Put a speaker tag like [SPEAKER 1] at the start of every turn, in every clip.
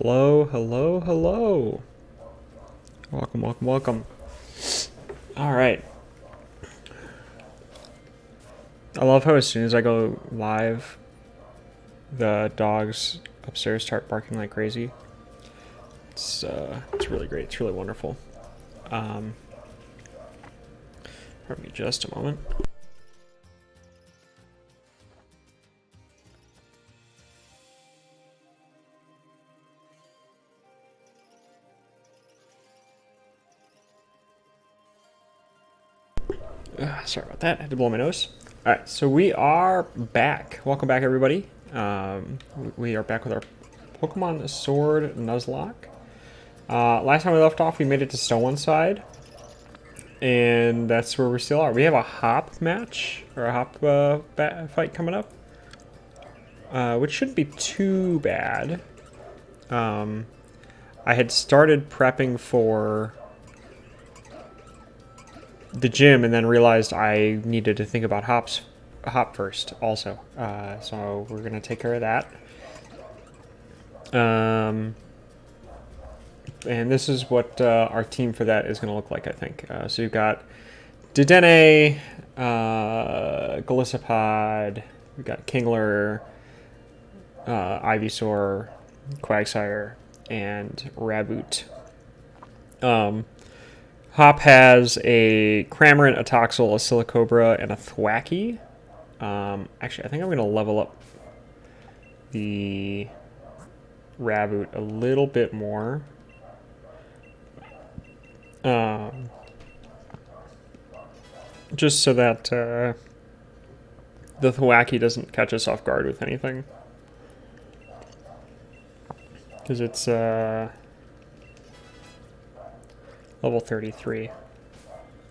[SPEAKER 1] Hello, hello, hello. Welcome, welcome, welcome. All right. I love how as soon as I go live, the dogs upstairs start barking like crazy. It's really great. It's really wonderful. Pardon me just a moment. Sorry about that. I had to blow my nose. All right, so we are back. Welcome back, everybody. We are back with our Pokemon Sword Nuzlocke. Last time we left off, we made it to Stone and that's where we still are. We have a hop match, or a hop fight coming up, which shouldn't be too bad. I had started prepping for the gym and then realized I needed to think about hop first also. So we're gonna take care of that. And this is what our team for that is gonna look like, I think. So you've got Dedenne, Golisopod, we've got Kingler, Ivysaur, Quagsire, and Raboot. Hop has a Cramorant, a Toxel, a Silicobra, and a Thwackey. Actually, I think I'm going to level up the Raboot a little bit more. Just so that the Thwackey doesn't catch us off guard with anything. Because it's level 33.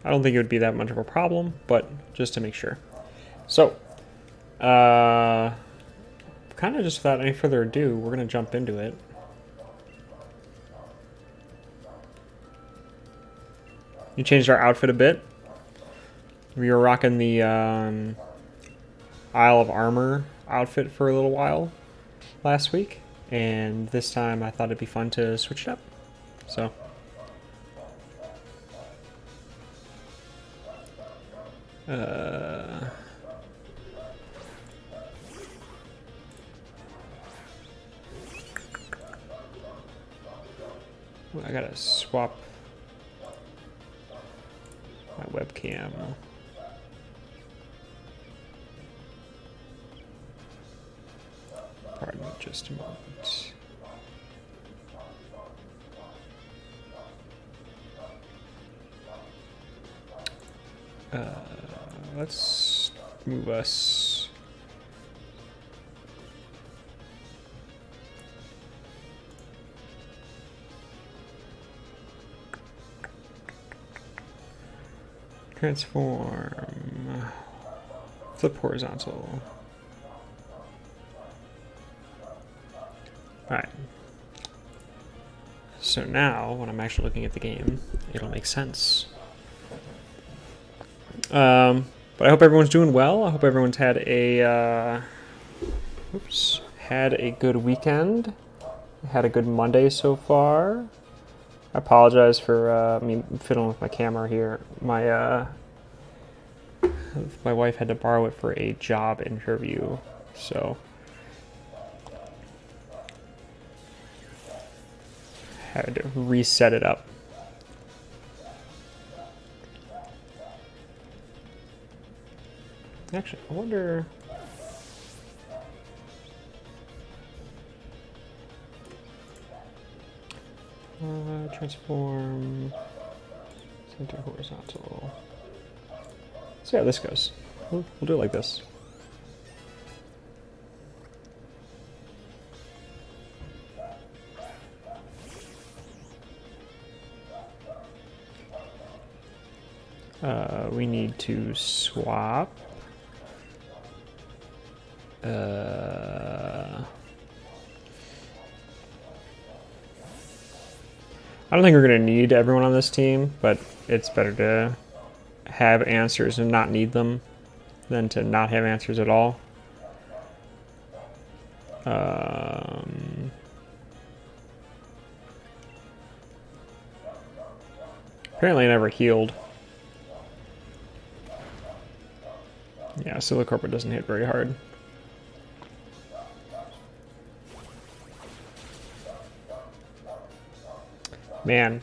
[SPEAKER 1] I don't think it would be that much of a problem, but just to make sure. So, kind of just without any further ado, we're going to jump into it. We changed our outfit a bit. We were rocking the Isle of Armor outfit for a little while last week, and this time I thought it'd be fun to switch it up. So. I gotta swap my webcam. Pardon me just a moment. Let's move us. Transform. Flip horizontal. Alright. So now, when I'm actually looking at the game, it'll make sense. But I hope everyone's doing well. I hope everyone's had a good weekend. Had a good Monday so far. I apologize for me fiddling with my camera here. My wife had to borrow it for a job interview, so had to reset it up. Actually, I wonder. Transform. Center horizontal. Let's see how this goes. We'll do it like this. We need to swap. I don't think we're going to need everyone on this team, but it's better to have answers and not need them than to not have answers at all. Apparently I never healed. Yeah, Silicorpa doesn't hit very hard. Man,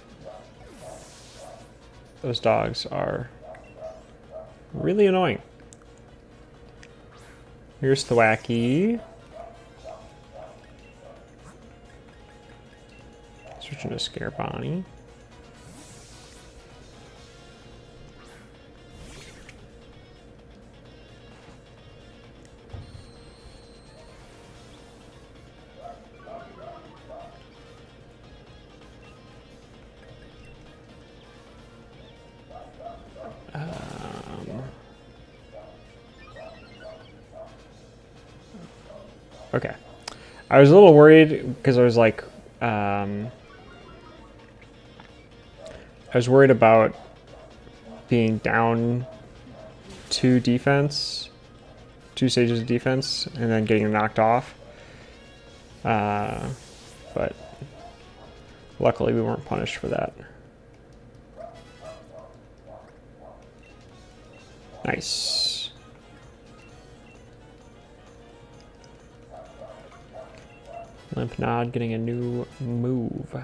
[SPEAKER 1] those dogs are really annoying. Here's Thwacky. Switching to Scare Bonnie. Okay. I was a little worried because I was like, I was worried about being down 2 defense, 2 stages of defense, and then getting knocked off. But luckily we weren't punished for that. Nice. Limp Nod getting a new move.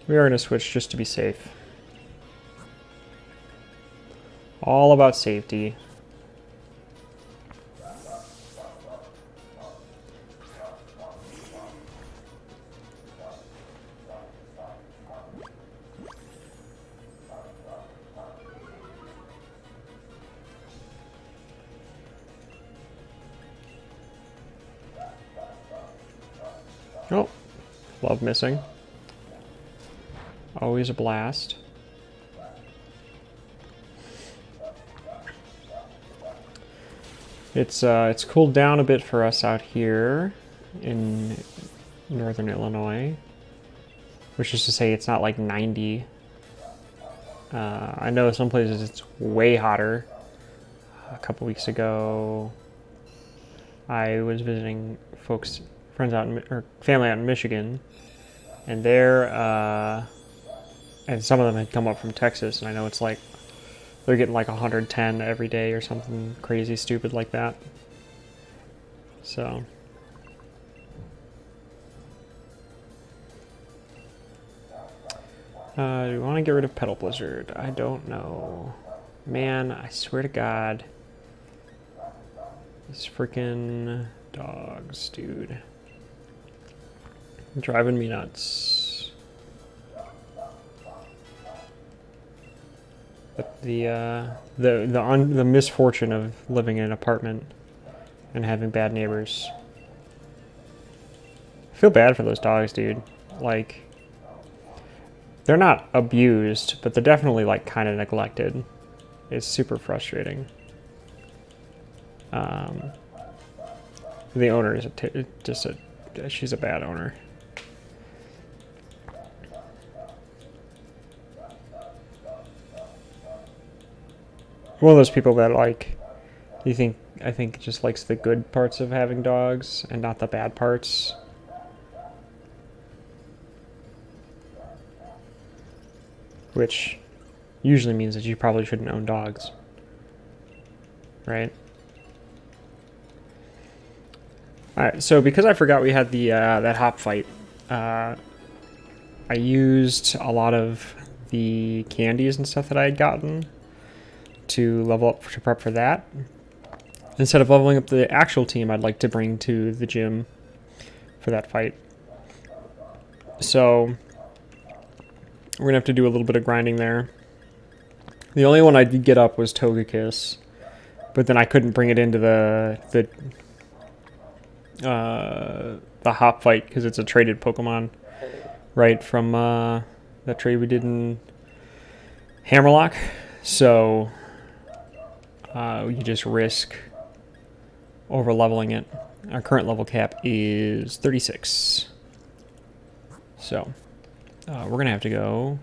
[SPEAKER 1] We are going to switch just to be safe. All about safety. Oh, love missing. Always a blast. It's cooled down a bit for us out here in northern Illinois, which is to say it's not like 90. I know some places it's way hotter. A couple weeks ago, I was visiting friends out or family out in Michigan, and and some of them had come up from Texas, and I know it's like they're getting like 110 every day or something crazy stupid like that. So do we want to get rid of Petal Blizzard? I don't know. Man, I swear to God. These freaking dogs, dude. Driving me nuts. But the misfortune of living in an apartment and having bad neighbors. I feel bad for those dogs, dude. Like, they're not abused, but they're definitely like kind of neglected. It's super frustrating. The owner is she's a bad owner. One of those people that like, I think just likes the good parts of having dogs and not the bad parts. Which usually means that you probably shouldn't own dogs. Right? Alright, so because I forgot we had the that hop fight, I used a lot of the candies and stuff that I had gotten to level up to prep for that. Instead of leveling up the actual team I'd like to bring to the gym for that fight. So we're going to have to do a little bit of grinding there. The only one I did get up was Togekiss, but then I couldn't bring it into the hop fight because it's a traded Pokemon, right, from that trade we did in Hammerlock. So you just risk over leveling it. Our current level cap is 36. So we're going to have to go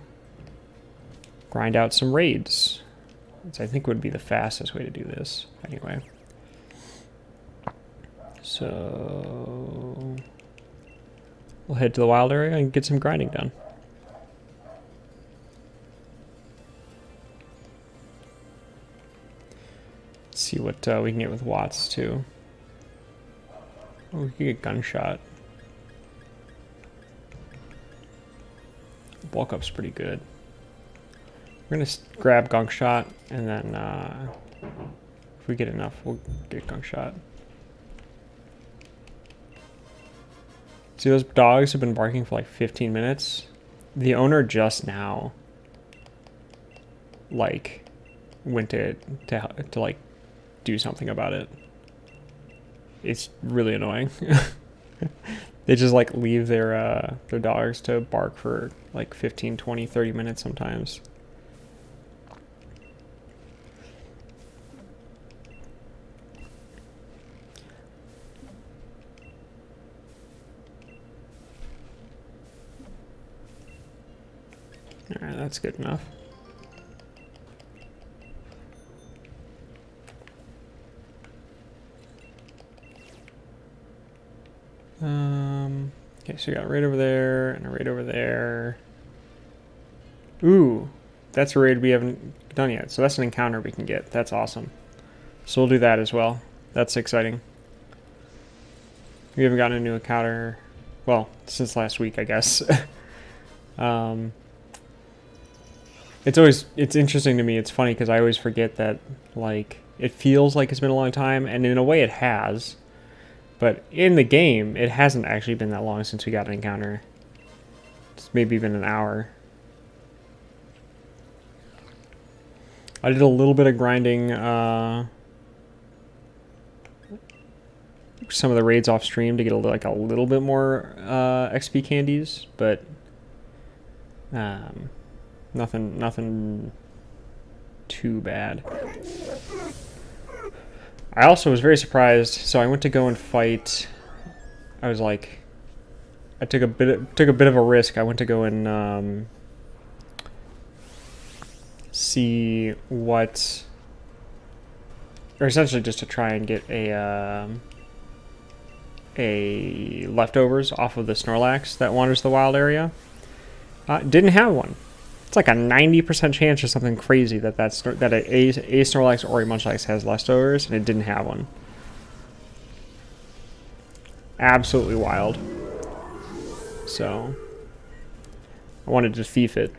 [SPEAKER 1] grind out some raids, which I think would be the fastest way to do this anyway. So we'll head to the wild area and get some grinding done. Let's see what we can get with Watts too. Oh, we can get gunshot. Bulk up's pretty good. We're gonna grab gunk shot, and then if we get enough, we'll get gunk shot. See, those dogs have been barking for like 15 minutes. The owner just now, like, went to like do something about it. It's really annoying. They just like leave their dogs to bark for like 15, 20, 30 minutes sometimes. All right, that's good enough. Okay, so we got a raid over there and a raid over there. Ooh, that's a raid we haven't done yet. So that's an encounter we can get. That's awesome. So we'll do that as well. That's exciting. We haven't gotten a new encounter, well, since last week, I guess. It's interesting to me. It's funny because I always forget that, like, it feels like it's been a long time, and in a way it has. But in the game, it hasn't actually been that long since we got an encounter. It's maybe been an hour. I did a little bit of grinding some of the raids off stream to get a little bit more XP candies, but nothing too bad. I also was very surprised. So I went to go and fight. I was like, I took a bit of a risk. I went to go and see what, or essentially just to try and get a leftovers off of the Snorlax that wanders the wild area. Didn't have one. It's like a 90% chance or something crazy that a Snorlax or a Munchlax has leftovers, and it didn't have one. Absolutely wild. So I wanted to thief it.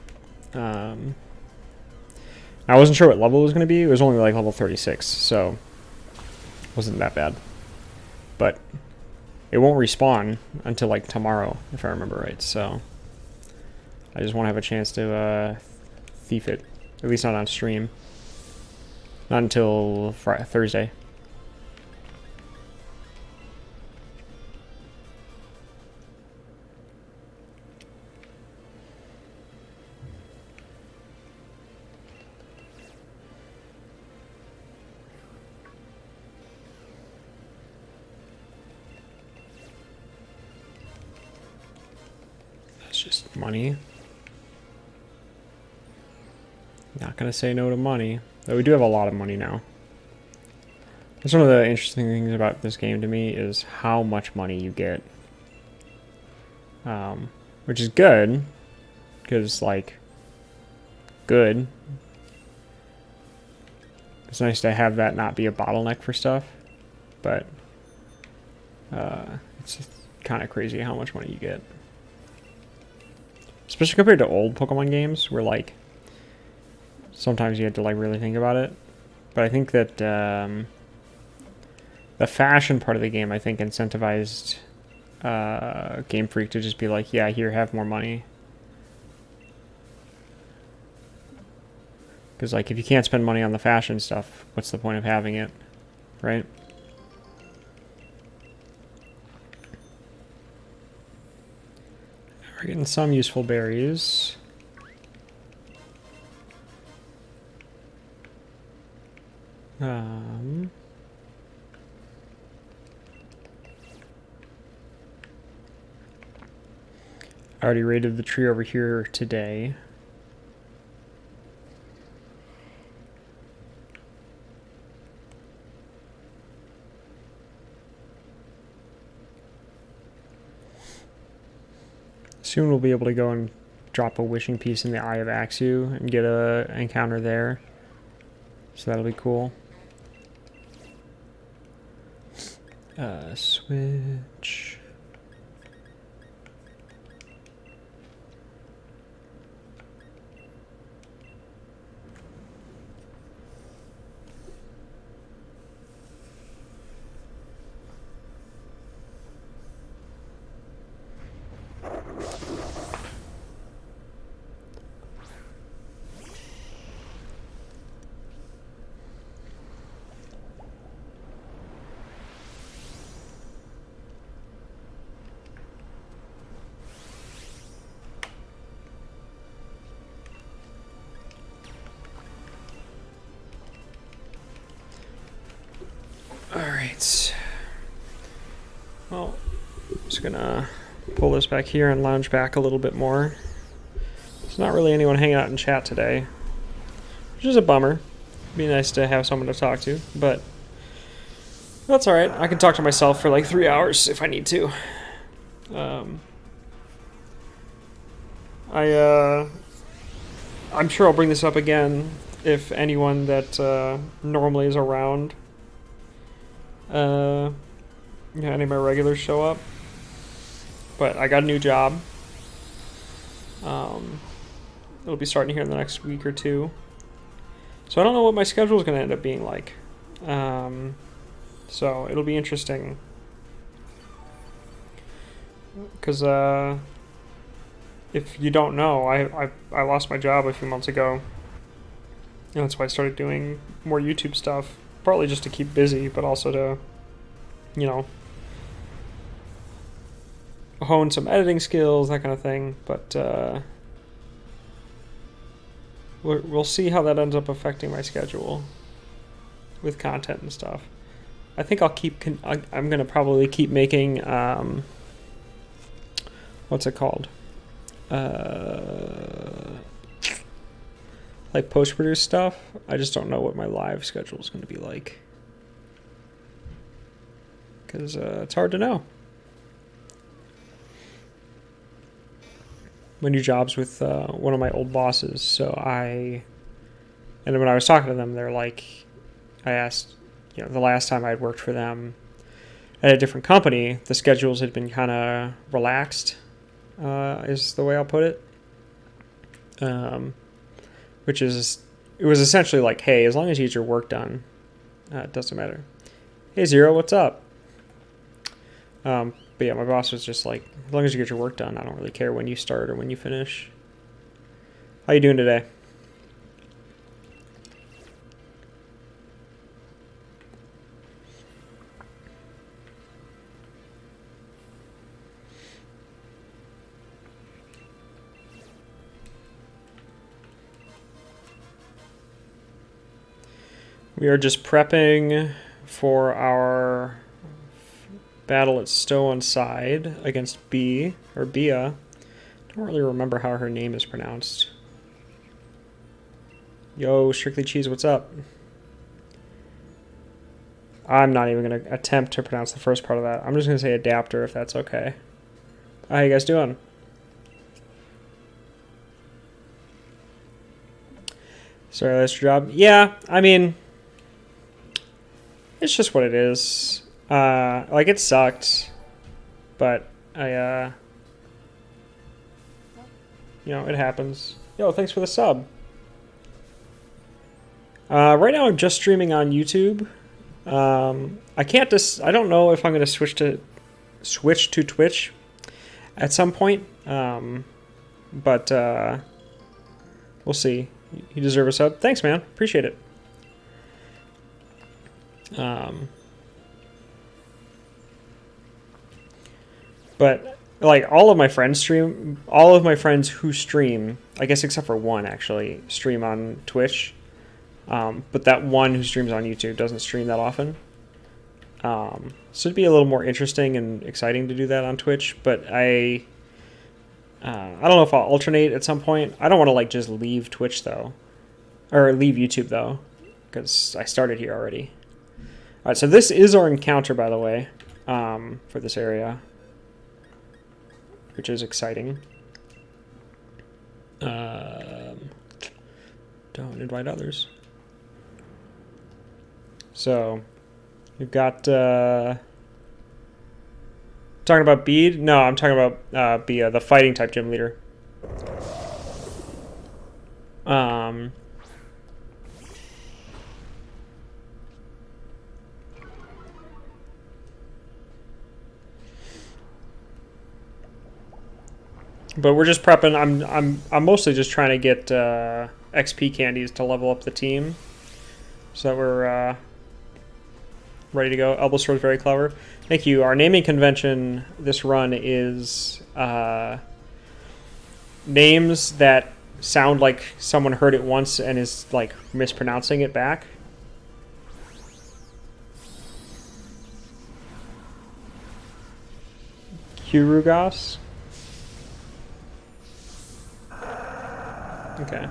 [SPEAKER 1] I wasn't sure what level it was going to be. It was only like level 36, so it wasn't that bad. But it won't respawn until like tomorrow, if I remember right. So I just want to have a chance to thief it. At least not on stream. Not until Thursday. That's just money. Not gonna say no to money, though we do have a lot of money now. That's one of the interesting things about this game to me is how much money you get, which is good, because like, good. It's nice to have that not be a bottleneck for stuff, but it's just kind of crazy how much money you get, especially compared to old Pokemon games where like, sometimes you have to like really think about it. But I think that the fashion part of the game, I think, incentivized Game Freak to just be like, yeah, here, have more money. Because like, if you can't spend money on the fashion stuff, what's the point of having it, right? We're getting some useful berries. I already raided the tree over here today. Soon we'll be able to go and drop a wishing piece in the Eye of Axu and get a encounter there. So that'll be cool. Switch. Alright. Well, I'm just gonna pull this back here and lounge back a little bit more. There's not really anyone hanging out in chat today, which is a bummer. It'd be nice to have someone to talk to, but that's alright. I can talk to myself for like 3 hours if I need to. I'm sure I'll bring this up again if anyone that normally is around, any of my regulars show up. But I got a new job. It'll be starting here in the next week or two. So I don't know what my schedule is going to end up being like. So it'll be interesting. Because if you don't know, I lost my job a few months ago. And that's why I started doing more YouTube stuff. Partly just to keep busy, but also to, you know, hone some editing skills, that kind of thing. But we'll see how that ends up affecting my schedule with content and stuff. I think I'll keep. I'm gonna probably keep making. What's it called? Like post-produce stuff. I just don't know what my live schedule is going to be like. Because it's hard to know. My new job's with one of my old bosses, and when I was talking to them, they're like, I asked, the last time I'd worked for them at a different company, the schedules had been kind of relaxed, is the way I'll put it. Which is, it was essentially like, hey, as long as you get your work done, it doesn't matter. Hey, Zero, what's up? But yeah, my boss was just like, as long as you get your work done, I don't really care when you start or when you finish. How you doing today? We are just prepping for our battle at Stone Side against B, or Bia. I don't really remember how her name is pronounced. Yo, Strictly Cheese, what's up? I'm not even going to attempt to pronounce the first part of that. I'm just going to say adapter if that's okay. How you guys doing? Sorry, that's your job? Yeah, I mean, it's just what it is. Like, it sucked, but it happens. Yo, thanks for the sub. Right now I'm just streaming on YouTube. I don't know if I'm going to switch to Twitch at some point. But we'll see. You deserve a sub. Thanks, man. Appreciate it. But like all of my friends who stream, I guess except for one actually, stream on Twitch. But that one who streams on YouTube doesn't stream that often. So it'd be a little more interesting and exciting to do that on Twitch, but I don't know if I'll alternate at some point. I don't want to like just leave Twitch though, or leave YouTube though, because I started here already. All right, so this is our encounter, by the way, for this area, which is exciting. Don't invite others. So, you've got, talking about Bede? No, I'm talking about Bia, the fighting type gym leader. But we're just prepping. I'm mostly just trying to get XP candies to level up the team, so that we're ready to go. Elbow sword, very clever. Thank you. Our naming convention this run is names that sound like someone heard it once and is like mispronouncing it back. Kurugas. Okay.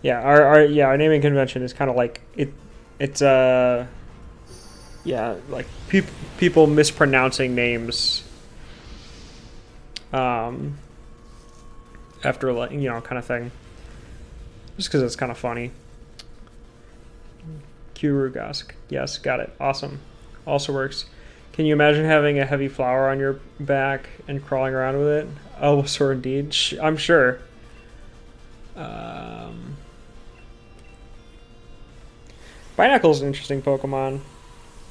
[SPEAKER 1] Yeah, our naming convention is kind of like it's yeah, like people mispronouncing names after, like, you know, kind of thing. Just because it's kind of funny. Kurugask. Yes, got it. Awesome. Also works. Can you imagine having a heavy flower on your back and crawling around with it? Oh, so indeed. I'm sure. Binacle is an interesting Pokemon.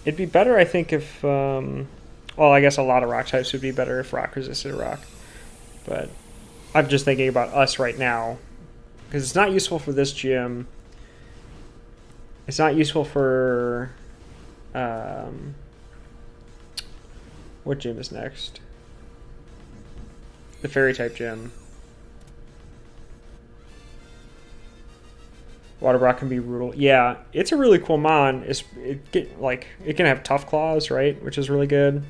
[SPEAKER 1] It'd be better, I think, if... well, I guess a lot of rock types would be better if rock resisted rock. But I'm just thinking about us right now. Because it's not useful for this gym. It's not useful for... what gym is next? The fairy type gym. Water Brock can be brutal. Yeah, it's a really cool mon. It can have tough claws, right? Which is really good.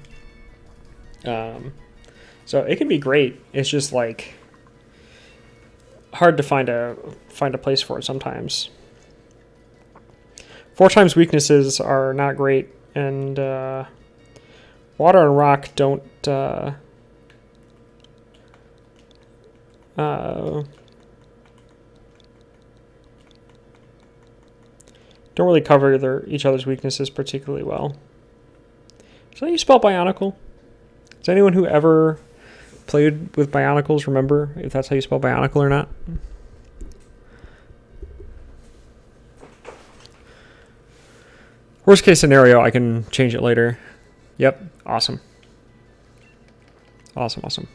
[SPEAKER 1] So it can be great. It's just like hard to find a place for it sometimes. 4 times weaknesses are not great, and water and rock don't really cover each other's weaknesses particularly well. Is that how you spell Bionicle? Does anyone who ever played with Bionicles remember if that's how you spell Bionicle or not? Worst case scenario, I can change it later. Yep, awesome. Awesome.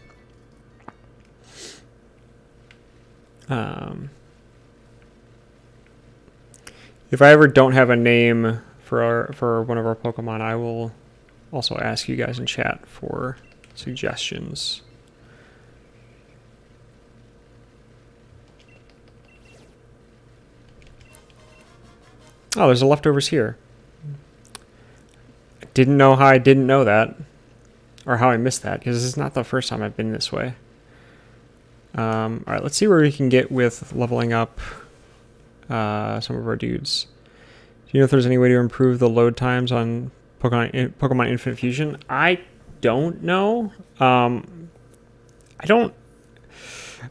[SPEAKER 1] If I ever don't have a name for one of our Pokemon, I will also ask you guys in chat for suggestions. Oh, there's a leftovers here. I didn't know how I didn't know that, or how I missed that, because this is not the first time I've been this way. All right, let's see where we can get with leveling up some of our dudes. Do you know if there's any way to improve the load times on Pokemon Infinite Fusion? I don't know. Are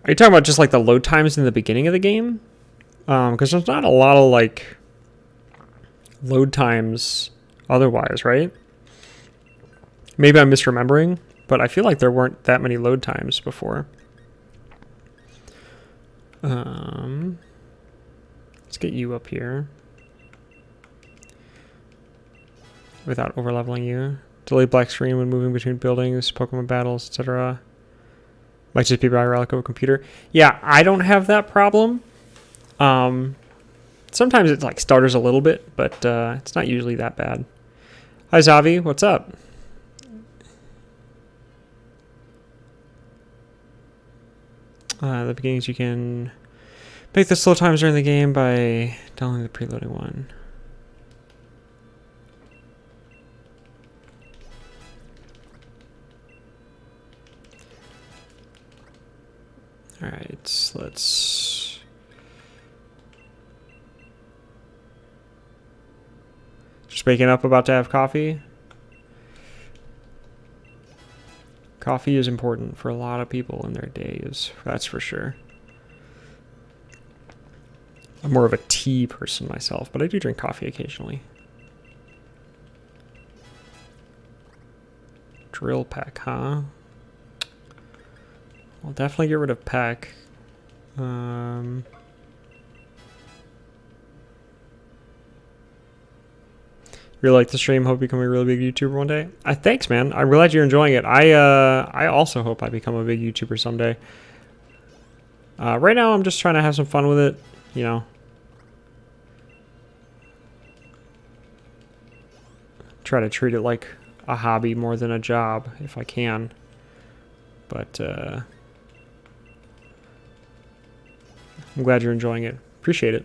[SPEAKER 1] you talking about just like the load times in the beginning of the game? Because there's not a lot of like load times otherwise, right? Maybe I'm misremembering, but I feel like there weren't that many load times before. Let's get you up here without overleveling you. Delay black screen when moving between buildings, Pokemon battles, etc. Might just be by relic of a computer. Yeah, I don't have that problem. Sometimes it like stutters a little bit, but it's not usually that bad. Hi Zavi, what's up? The beginnings, you can make the slow times during the game by downloading the preloading one. Alright, let's... Just waking up, about to have coffee. Coffee is important for a lot of people in their days, that's for sure. I'm more of a tea person myself, but I do drink coffee occasionally. Drill Peck, huh? I'll definitely get rid of Peck. Really like the stream. Hope you become a really big YouTuber one day. Thanks, man. I'm glad you're enjoying it. I also hope I become a big YouTuber someday. Right now, I'm just trying to have some fun with it. You know, try to treat it like a hobby more than a job if I can. But I'm glad you're enjoying it. Appreciate it.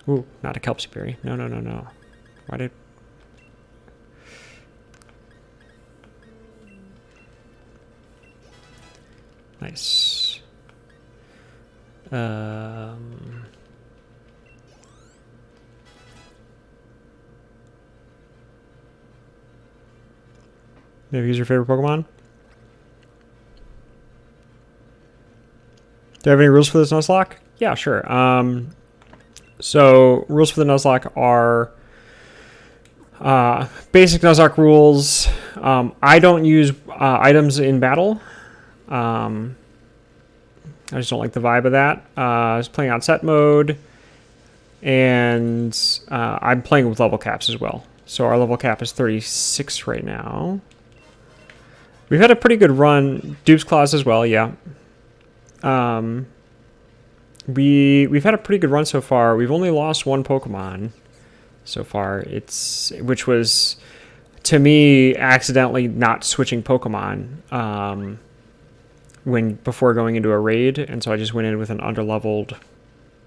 [SPEAKER 1] Ooh, not a Kelpsie berry. No, no, no, no. Why did... Nice. Maybe use your favorite Pokemon? Do you have any rules for this Nuzlocke? Yeah, sure. So, rules for the Nuzlocke are basic Nuzlocke rules. I don't use items in battle. I just don't like the vibe of that. I was playing on set mode, and I'm playing with level caps as well. So our level cap is 36 right now. We've had a pretty good run. Dupe's Claws as well, yeah. We've had a pretty good run so far. We've only lost one Pokemon so far. Which was, to me, accidentally not switching Pokemon before going into a raid, and so I just went in with an underleveled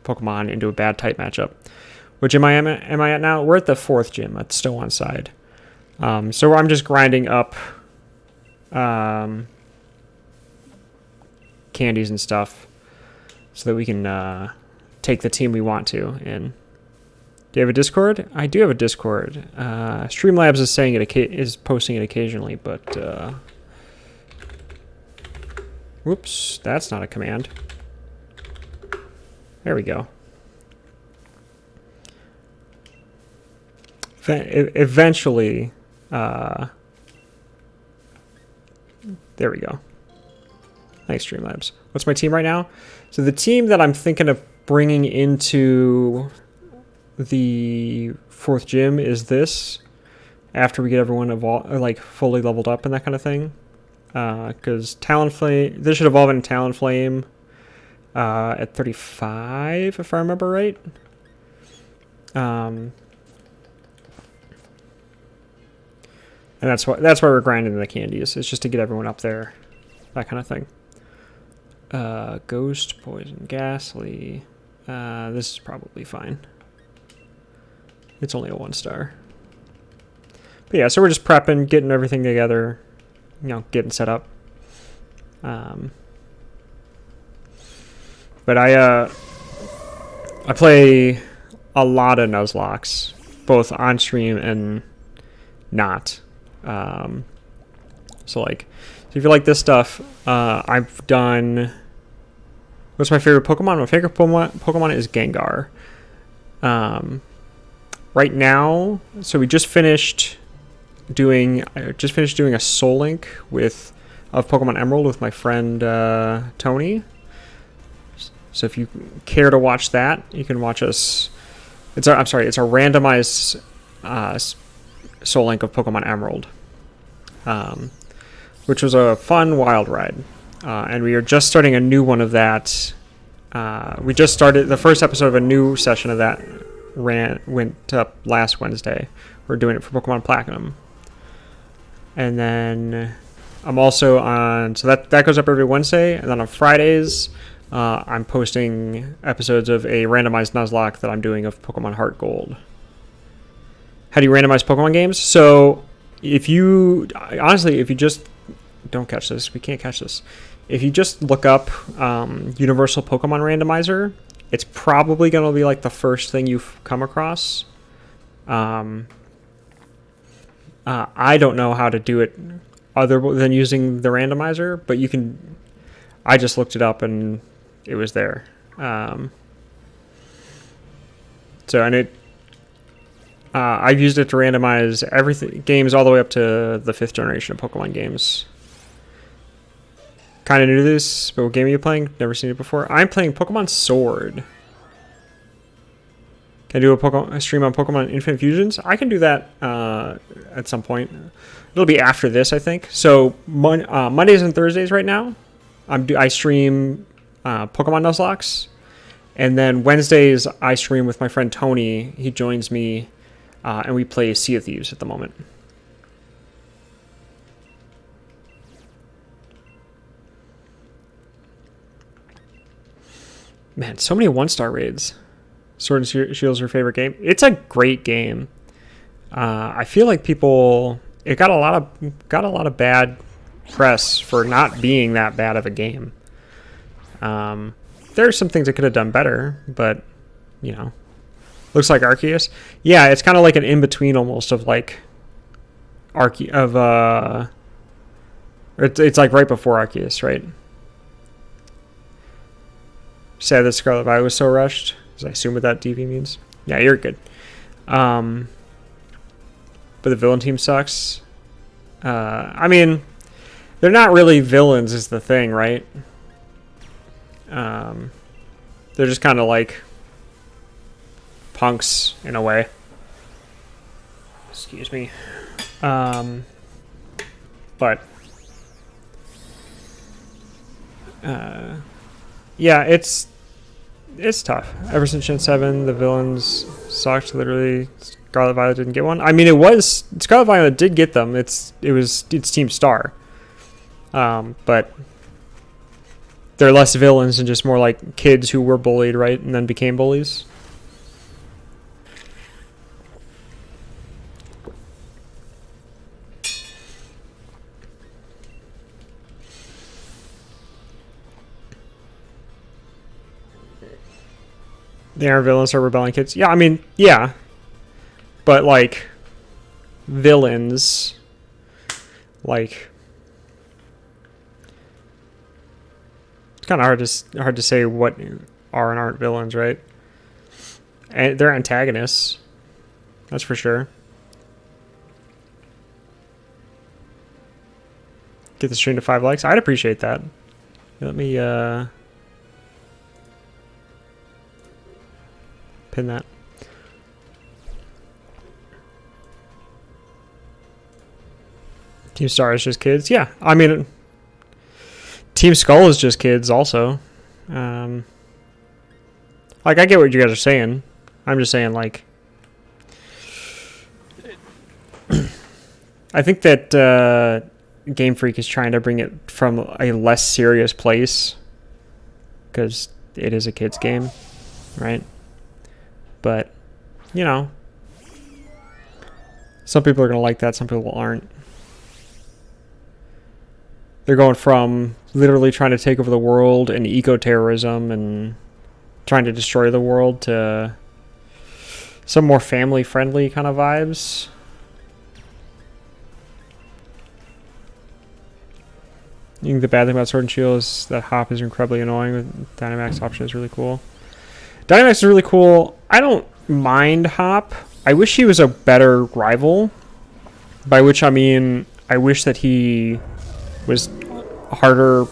[SPEAKER 1] Pokemon into a bad type matchup. Which am I at now? We're at the 4th gym. That's still on side. So I'm just grinding up candies and stuff so that we can take the team we want to. And do you have a Discord? I do have a Discord. Streamlabs is saying is posting it occasionally, but whoops, that's not a command. There we go. Eventually, there we go. Nice, Streamlabs. What's my team right now? So the team that I'm thinking of bringing into the 4th gym is this. After we get everyone fully leveled up and that kind of thing. Because Talonflame, this should evolve into Talonflame at 35, if I remember right. And that's why we're grinding the candies. It's just to get everyone up there, that kind of thing. Ghost, Poison, Ghastly. This is probably fine. It's only a 1-star. But yeah, so we're just prepping, getting everything together, you know, getting set up. But I play a lot of Nuzlocks, both on stream and not. So if you like this stuff, I've done... What's my favorite Pokemon? My favorite Pokemon is Gengar. Right now, so we just finished doing a Soul Link of Pokemon Emerald with my friend Tony. So if you care to watch that, you can watch us. It's a randomized Soul Link of Pokemon Emerald, which was a fun wild ride. And we are just starting a new one of that. We just started the first episode of a new session of that. Went up last Wednesday. We're doing it for Pokemon Platinum. And then I'm also on... So that goes up every Wednesday. And then on Fridays, I'm posting episodes of a randomized Nuzlocke that I'm doing of Pokemon Heart Gold. How do you randomize Pokemon games? So if you just... Don't catch this. We can't catch this. If you just look up Universal Pokemon Randomizer, it's probably going to be like the first thing you've come across. I don't know how to do it other than using the randomizer, but you can... I just looked it up and it was there. So, and I've used it to randomize everything, games all the way up to the 5th generation of Pokemon games. Kind of new to this, but what game are you playing? Never seen it before. I'm playing Pokemon Sword. Can I do a stream on Pokemon Infinite Fusions? I can do that at some point. It'll be after this, I think. So Mondays and Thursdays right now, I stream Pokemon Nuzlocke. And then Wednesdays, I stream with my friend Tony. He joins me, and we play Sea of Thieves at the moment. Man, so many 1-star raids. Sword and Shield's your favorite game? It's a great game. I feel like it got a lot of bad press for not being that bad of a game. There are some things it could have done better, but you know, looks like Arceus. Yeah, it's kind of like an in between almost of like it's like right before Arceus, right? Sad that Scarlet Violet was so rushed. Because I assume what that DV means. Yeah, you're good. But the villain team sucks. I mean, they're not really villains is the thing, right? They're just kind of like punks in a way. Excuse me. But yeah, it's tough. Ever since Gen 7, the villains sucked. Literally, Scarlet Violet didn't get one. I mean, Scarlet Violet did get them. It's Team Star. But they're less villains and just more like kids who were bullied, right, and then became bullies. They are villains or rebelling kids. Yeah, I mean, yeah. But, like, villains, like, it's kind of hard to say what are and aren't villains, right? And they're antagonists. That's for sure. Get the stream to 5 likes. I'd appreciate that. Let me, pin that. Team Star is just kids. Yeah, I mean, Team Skull is just kids also. Like, I get what you guys are saying. I'm just saying, like, I think that Game Freak is trying to bring it from a less serious place because it is a kids game, right? But, you know, some people are going to like that, some people aren't. They're going from literally trying to take over the world and eco-terrorism and trying to destroy the world to some more family-friendly kind of vibes. I think the bad thing about Sword and Shield is that Hop is incredibly annoying. The Dynamax option is really cool. Dynamax is really cool. I don't mind Hop. I wish he was a better rival. By which I mean, I wish that he was a harder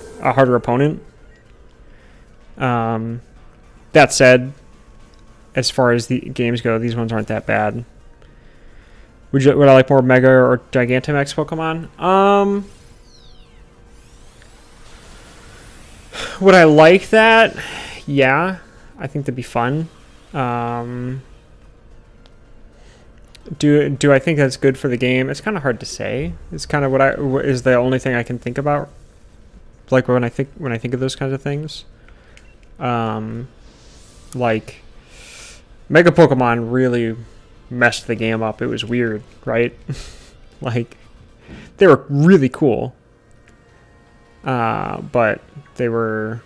[SPEAKER 1] opponent. That said, as far as the games go, these ones aren't that bad. Would I like more Mega or Gigantamax Pokemon? Would I like that? Yeah. I think that'd be fun. Do I think that's good for the game? It's kind of hard to say. It's kind of what is the only thing I can think about. Like when I think of those kinds of things. Like Mega Pokemon really messed the game up. It was weird, right? Like they were really cool. But they were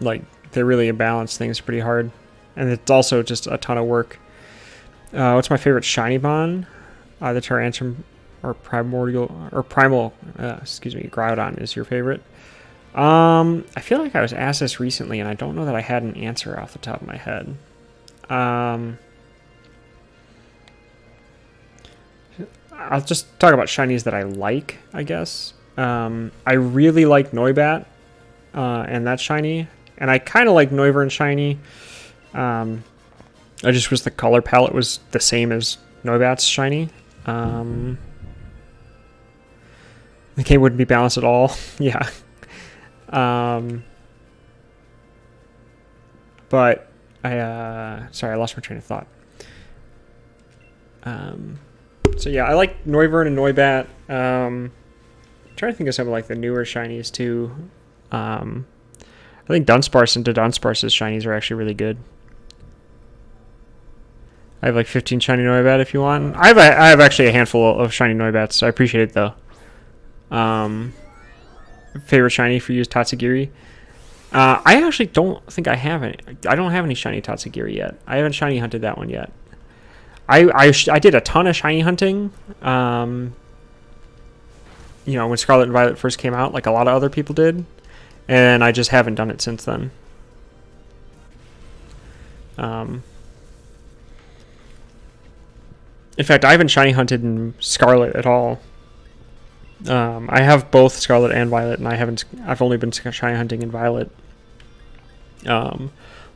[SPEAKER 1] like they really balanced things pretty hard, and it's also just a ton of work. What's my favorite shiny Mon? Either Tyrantrum or Primal. Excuse me, Groudon is your favorite. I feel like I was asked this recently, and I don't know that I had an answer off the top of my head. I'll just talk about shinies that I like, I guess. I really like Noibat, and that's shiny. And I kind of like Noivern shiny. I just wish the color palette was the same as Noibat's shiny. The game wouldn't be balanced at all. Yeah. But sorry, I lost my train of thought. So yeah, I like Noivern and Noibat. I'm trying to think of some of like the newer shinies too. I think Dunsparce and Dunsparce's shinies are actually really good. I have like 15 shiny Noibat if you want. I have actually a handful of shiny Noibats, so I appreciate it though. Favorite shiny for you is Tatsugiri. I actually don't think I have any. I don't have any shiny Tatsugiri yet. I haven't shiny hunted that one yet. I did a ton of shiny hunting. When Scarlet and Violet first came out, like a lot of other people did, and I just haven't done it since then. In fact, I haven't shiny hunted in Scarlet at all. I have both Scarlet and Violet, and I've only been shiny hunting in Violet.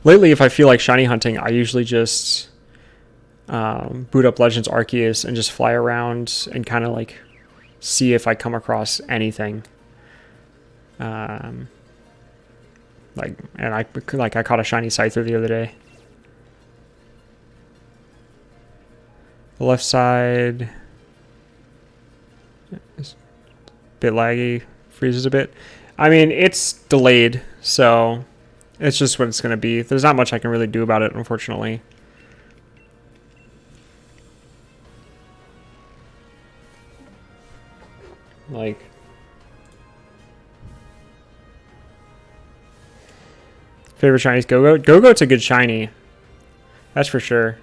[SPEAKER 1] Lately, if I feel like shiny hunting, I usually just boot up Legends Arceus and just fly around and kind of like see if I come across anything. I caught a shiny Scyther the other day. The left side is a bit laggy, freezes a bit. I mean, it's delayed, so it's just what it's going to be. There's not much I can really do about it, unfortunately. Like, favorite shiny is Go-Go. Go-Go's a good shiny. That's for sure.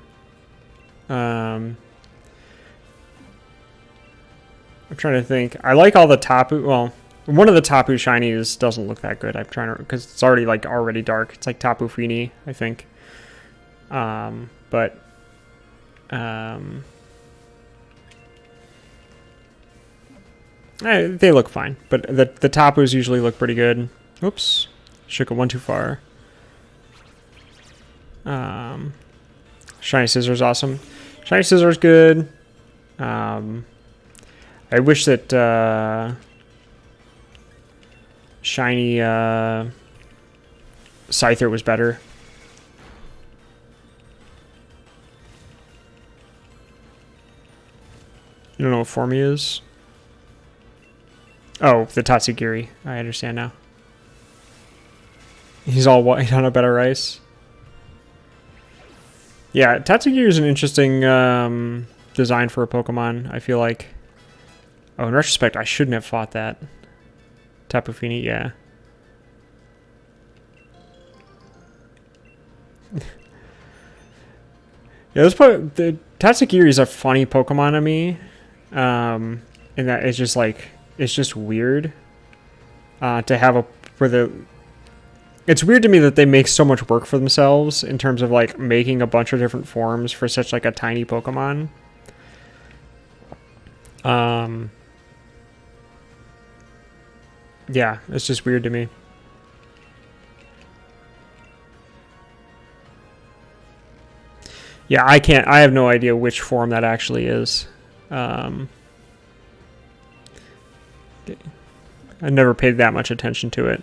[SPEAKER 1] I'm trying to think. I like all the Tapu. Well, one of the Tapu shinies doesn't look that good. I'm trying to, because it's already dark. It's like Tapu Fini, I think. They look fine, but the Tapus usually look pretty good. Oops, shook it one too far. Shiny Scizor's awesome. Shiny Scizor's good. I wish that shiny Scyther was better. You don't know what form he is? Oh, the Tatsugiri. I understand now. He's all white on a better rice. Yeah, Tatsugiri is an interesting design for a Pokemon, I feel like. Oh, in retrospect, I shouldn't have fought that. Tapu Fini, yeah. Yeah, the Tatsugiri is a funny Pokemon to me. In that it's just like, it's just weird to have it's weird to me that they make so much work for themselves in terms of like making a bunch of different forms for such like a tiny Pokemon. Yeah, it's just weird to me. Yeah, I have no idea which form that actually is. I never paid that much attention to it.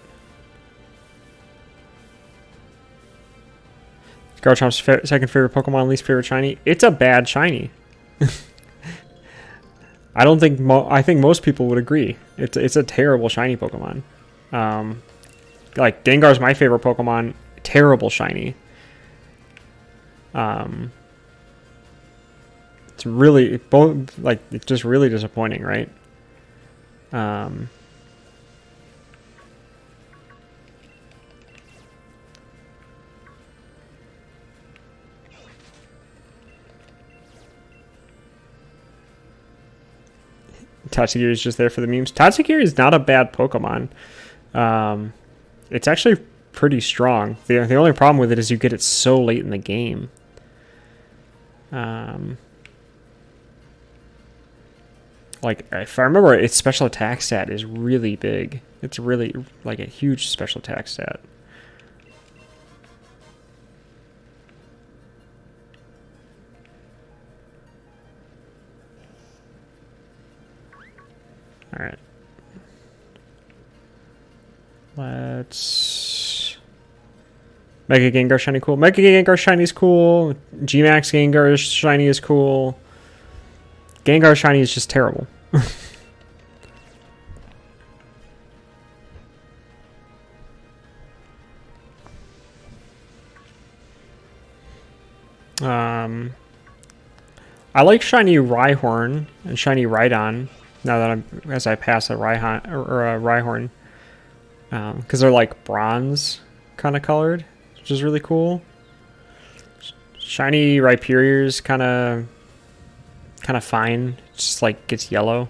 [SPEAKER 1] Garchomp's second favorite Pokemon, least favorite shiny. It's a bad shiny. I don't think I think most people would agree. It's a terrible shiny Pokemon. Like Gengar's my favorite Pokemon. Terrible shiny. It's really it's just really disappointing, right? Tatsugiri is just there for the memes. Tatsugiri is not a bad Pokemon. It's actually pretty strong. The only problem with it is you get it so late in the game. Like, if I remember, its special attack stat is really big. It's really, like, a huge special attack stat. Alright. Let's... Mega Gengar Shiny cool. Mega Gengar Shiny is cool. G-Max Gengar Shiny is cool. Gengar Shiny is just terrible. I like Shiny Rhyhorn and Shiny Rhydon now that as I pass a Rhyhorn, because they're like bronze kind of colored, which is really cool. Shiny Rhyperior's kind of fine. It's just like gets yellow.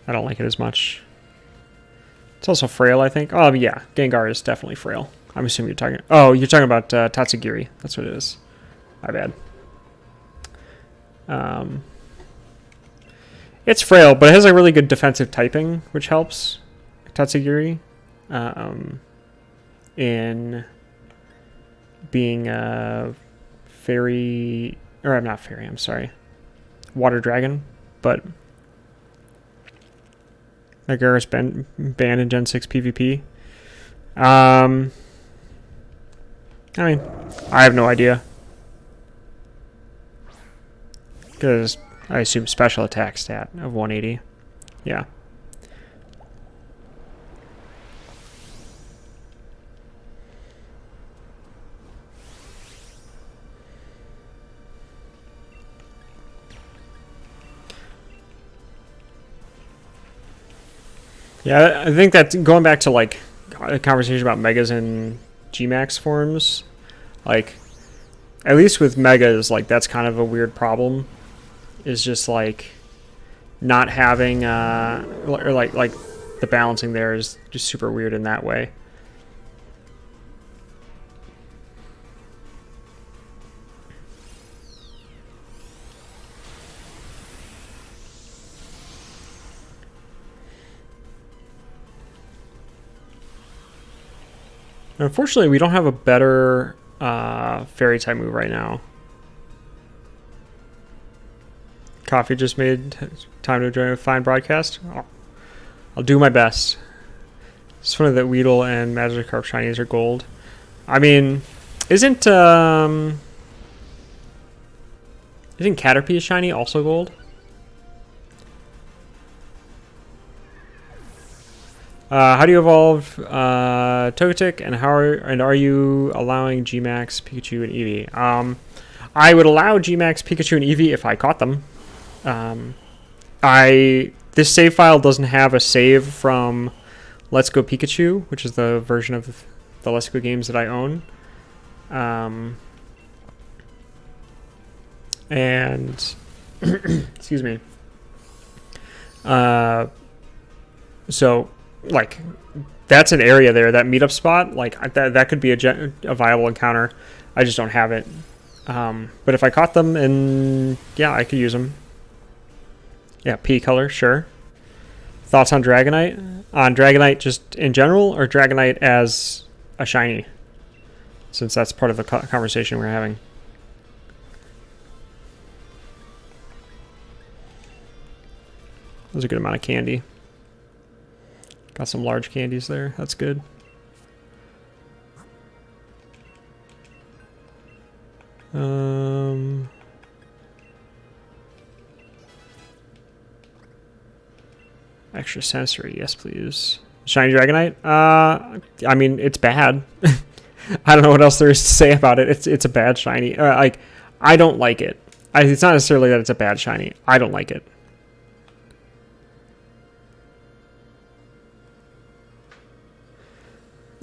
[SPEAKER 1] I don't like it as much. It's also frail, I think. Oh yeah, Gengar is definitely frail. I'm assuming you're talking. Oh, you're talking about Tatsugiri. That's what it is. My bad. It's frail, but it has a really good defensive typing, which helps Tatsugiri in being a fairy, or not fairy, I'm sorry, water dragon, but Megara's banned in Gen 6 PvP. I mean, I have no idea. Because I assume special attack stat of 180. Yeah. Yeah, I think that going back to like a conversation about Megas and G-Max forms, like at least with Megas, like that's kind of a weird problem. Is just like not having or like the balancing there is just super weird in that way. Unfortunately, we don't have a better fairy type move right now. Coffee just made time to join a fine broadcast. I'll do my best. It's funny that Weedle and Magikarp shinies are gold. I mean, isn't Caterpie shiny also gold? How do you evolve Togetic, and are you allowing G-Max, Pikachu, and Eevee? I would allow G-Max, Pikachu, and Eevee if I caught them. This save file doesn't have a save from Let's Go Pikachu, which is the version of the Let's Go games that I own. And excuse me. So like that's an area there, that meetup spot. Like that could be a viable encounter. I just don't have it. But if I caught them, and yeah, I could use them. Yeah, P color, sure. Thoughts on Dragonite? On Dragonite just in general, or Dragonite as a shiny? Since that's part of the conversation we're having. There's a good amount of candy. Got some large candies there. That's good. Extra sensory, yes please. Shiny Dragonite? I mean, it's bad. I don't know what else there is to say about it. It's a bad shiny. Like, I don't like it. It's not necessarily that it's a bad shiny. I don't like it.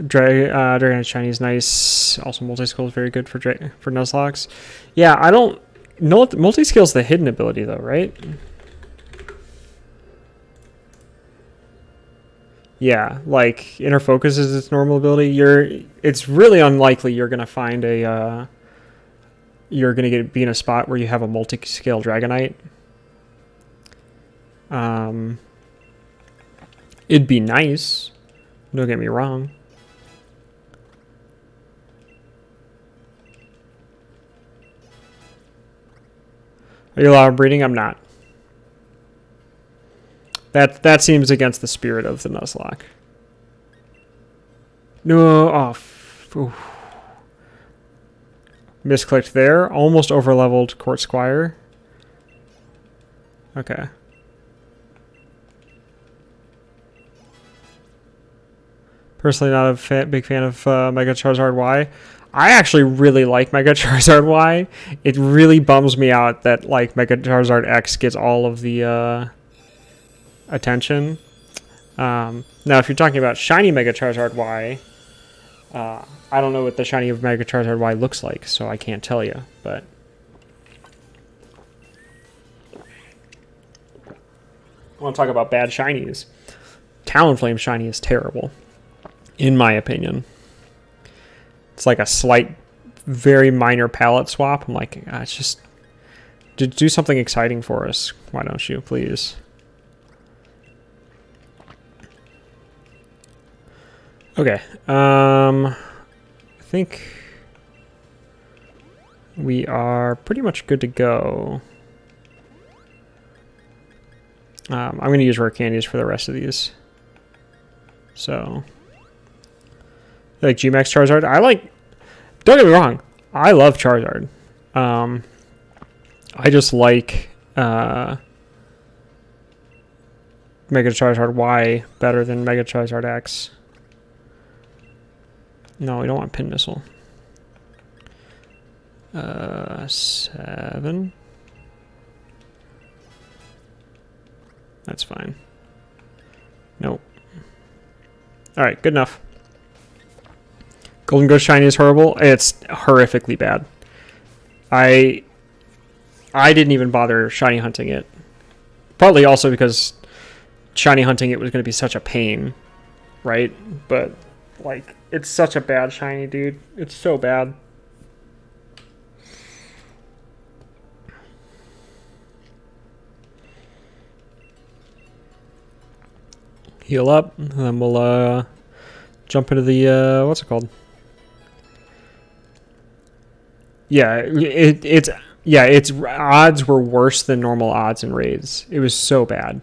[SPEAKER 1] Dragonite shiny is nice. Also, multi-skill is very good for Nuzlocke. Yeah, I don't. Multi-skill is the hidden ability, though, right? Yeah, like inner focus is its normal ability. It's really unlikely you're gonna find a you're gonna be in a spot where you have a multi-scale Dragonite. It'd be nice. Don't get me wrong. Are you allowed breeding? I'm not. That seems against the spirit of the Nuzlocke. No, oh, misclicked there. Almost overleveled Court Squire. Okay. Personally, not a big fan of Mega Charizard Y. I actually really like Mega Charizard Y. It really bums me out that like Mega Charizard X gets all of the attention. Now, if you're talking about shiny Mega Charizard Y, I don't know what the shiny of Mega Charizard Y looks like, so I can't tell you. But I want to talk about bad shinies. Talonflame shiny is terrible, in my opinion. It's like a slight, very minor palette swap. I'm like, it's just do something exciting for us. Why don't you, please? Okay. I think we are pretty much good to go. I'm going to use rare candies for the rest of these. So, like G-Max Charizard, don't get me wrong, I love Charizard. I just like Mega Charizard Y better than Mega Charizard X. No, we don't want Pin Missile. 7. That's fine. Nope. Alright, good enough. Golden Ghost Shiny is horrible. It's horrifically bad. I didn't even bother shiny hunting it. Partly also because shiny hunting it was going to be such a pain, right? But, like, it's such a bad shiny, dude. It's so bad. Heal up, and then we'll jump into the what's it called? Yeah, its odds were worse than normal odds in raids. It was so bad.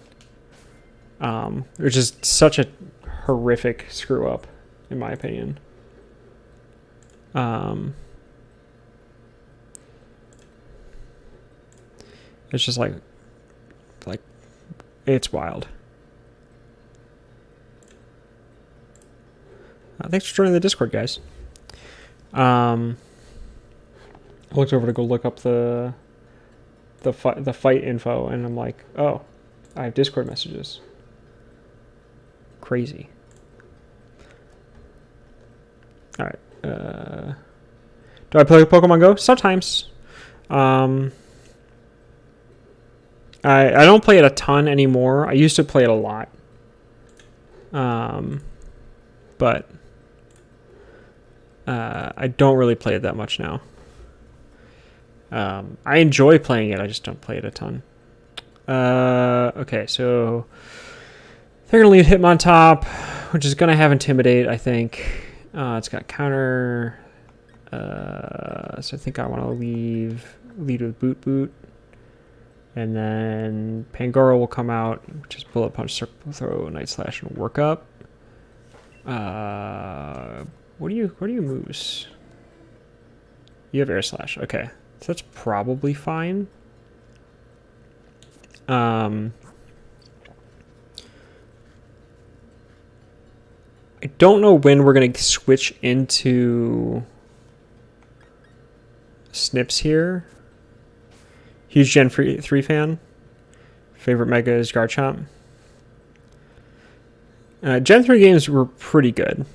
[SPEAKER 1] It was just such a horrific screw up, in my opinion. It's just like it's wild. Thanks for joining the Discord, guys. I looked over to go look up the fight info, and I'm like, oh, I have Discord messages. Crazy. All right. Do I play Pokemon Go? Sometimes. I don't play it a ton anymore. I used to play it a lot. But I don't really play it that much now. I enjoy playing it. I just don't play it a ton. Okay, so they're going to leave Hitmontop, which is going to have Intimidate, I think. It's got Counter. So I think I want to lead with Boot. And then Pangoro will come out, which is Bullet Punch, Circle Throw, Night Slash, and Work Up. What do you moves? You have Air Slash. Okay. So that's probably fine. I don't know when we're going to switch into Snips here. Huge Gen 3 fan. Favorite Mega is Garchomp. Gen 3 games were pretty good.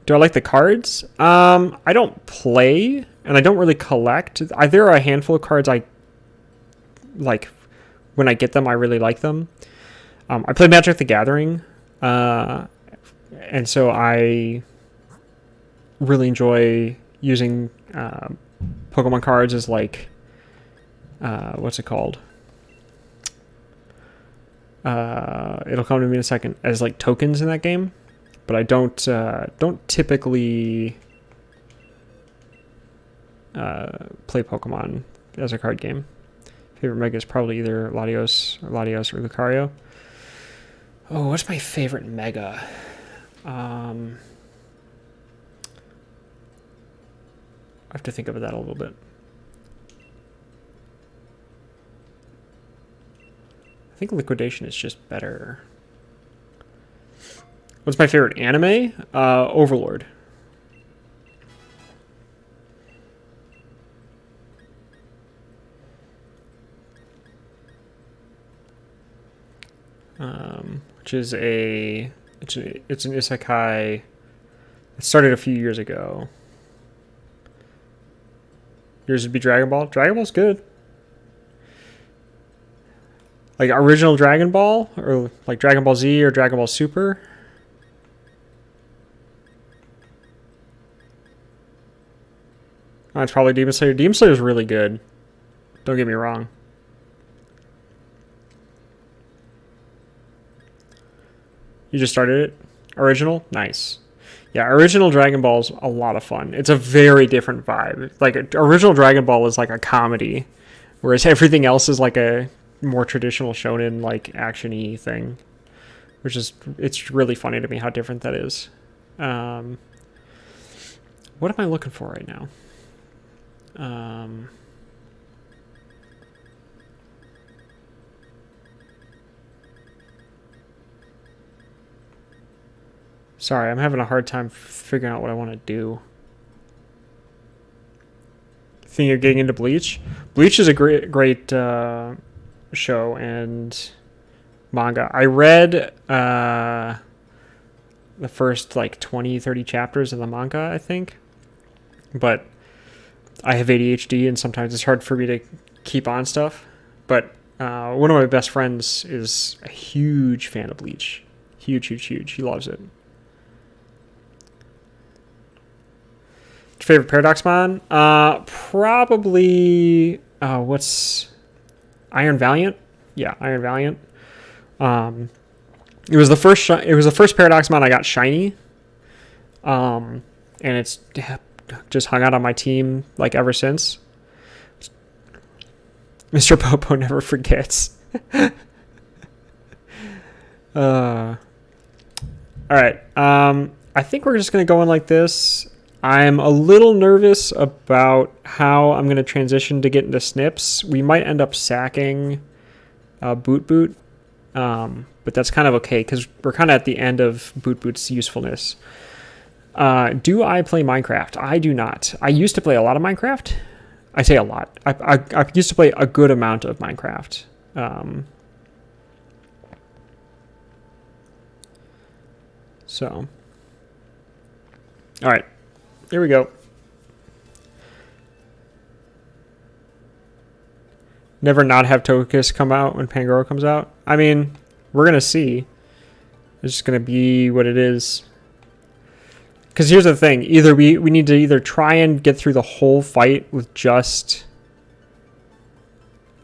[SPEAKER 1] Do I like the cards? I don't play, and I don't really collect. There are a handful of cards I like. When I get them, I really like them. I played Magic the Gathering and so I really enjoy using Pokemon cards as like what's it called? It'll come to me in a second, as like tokens in that game, but I don't typically play Pokemon as a card game. Favorite mega is probably either Latios or Lucario. Oh, what's my favorite mega? I have to think about that a little bit. I think Liquidation is just better. What's my favorite anime? Overlord. Which is it's an isekai. It started a few years ago. Yours would be Dragon Ball. Dragon Ball's good. Like original Dragon Ball, or like Dragon Ball Z or Dragon Ball Super. Oh, it's probably Demon Slayer. Demon Slayer is really good. Don't get me wrong. You just started it? Original? Nice. Yeah, original Dragon Ball's a lot of fun. It's a very different vibe. Like, original Dragon Ball is like a comedy, whereas everything else is like a more traditional shonen, like, action-y thing. Which is, it's really funny to me how different that is. What am I looking for right now? Sorry, I'm having a hard time figuring out what I want to do. Think you're getting into Bleach? Bleach is a great show and manga. I read the first like 20-30 chapters of the manga, I think. But I have ADHD and sometimes it's hard for me to keep on stuff. But one of my best friends is a huge fan of Bleach. Huge. He loves it. Favorite Paradoxmon? Probably what's Iron Valiant? Yeah, Iron Valiant. It was the first Paradoxmon I got shiny. And it's just hung out on my team like ever since. Mr. Popo never forgets. All right. I think we're just gonna go in like this. I'm a little nervous about how I'm going to transition to get into Snips. We might end up sacking Boot, but that's kind of okay because we're kind of at the end of Boot's usefulness. Do I play Minecraft? I do not. I used to play a lot of Minecraft. I say a lot. I used to play a good amount of Minecraft. So, all right. Here we go. Never not have Togekiss come out when Pangoro comes out. I mean, we're going to see. It's just going to be what it is. Because here's the thing. Either we need to either try and get through the whole fight with just...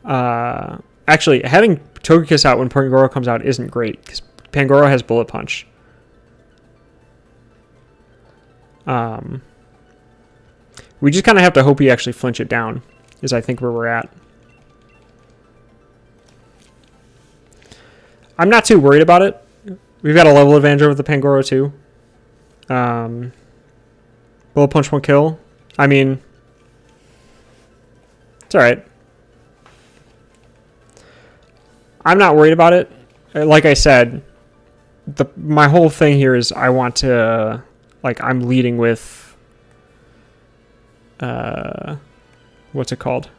[SPEAKER 1] actually, having Togekiss out when Pangoro comes out isn't great. Because Pangoro has Bullet Punch. We just kind of have to hope he actually flinch it down, is I think where we're at. I'm not too worried about it. We've got a level advantage over the Pangoro too. Bullet Punch won't kill. I mean, it's alright. I'm not worried about it. Like I said, my whole thing here is I want to, like, I'm leading with what's it called?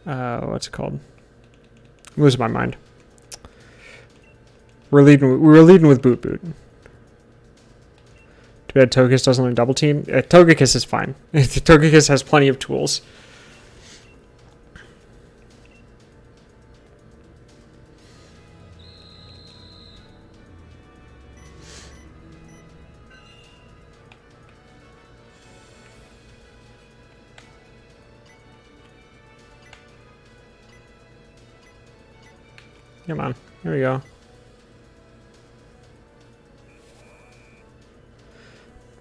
[SPEAKER 1] What's it called? I'm losing my mind. We're leading with Boot. Too bad Togekiss doesn't learn double team. Togekiss is fine. Togekiss has plenty of tools. Come on. Here we go.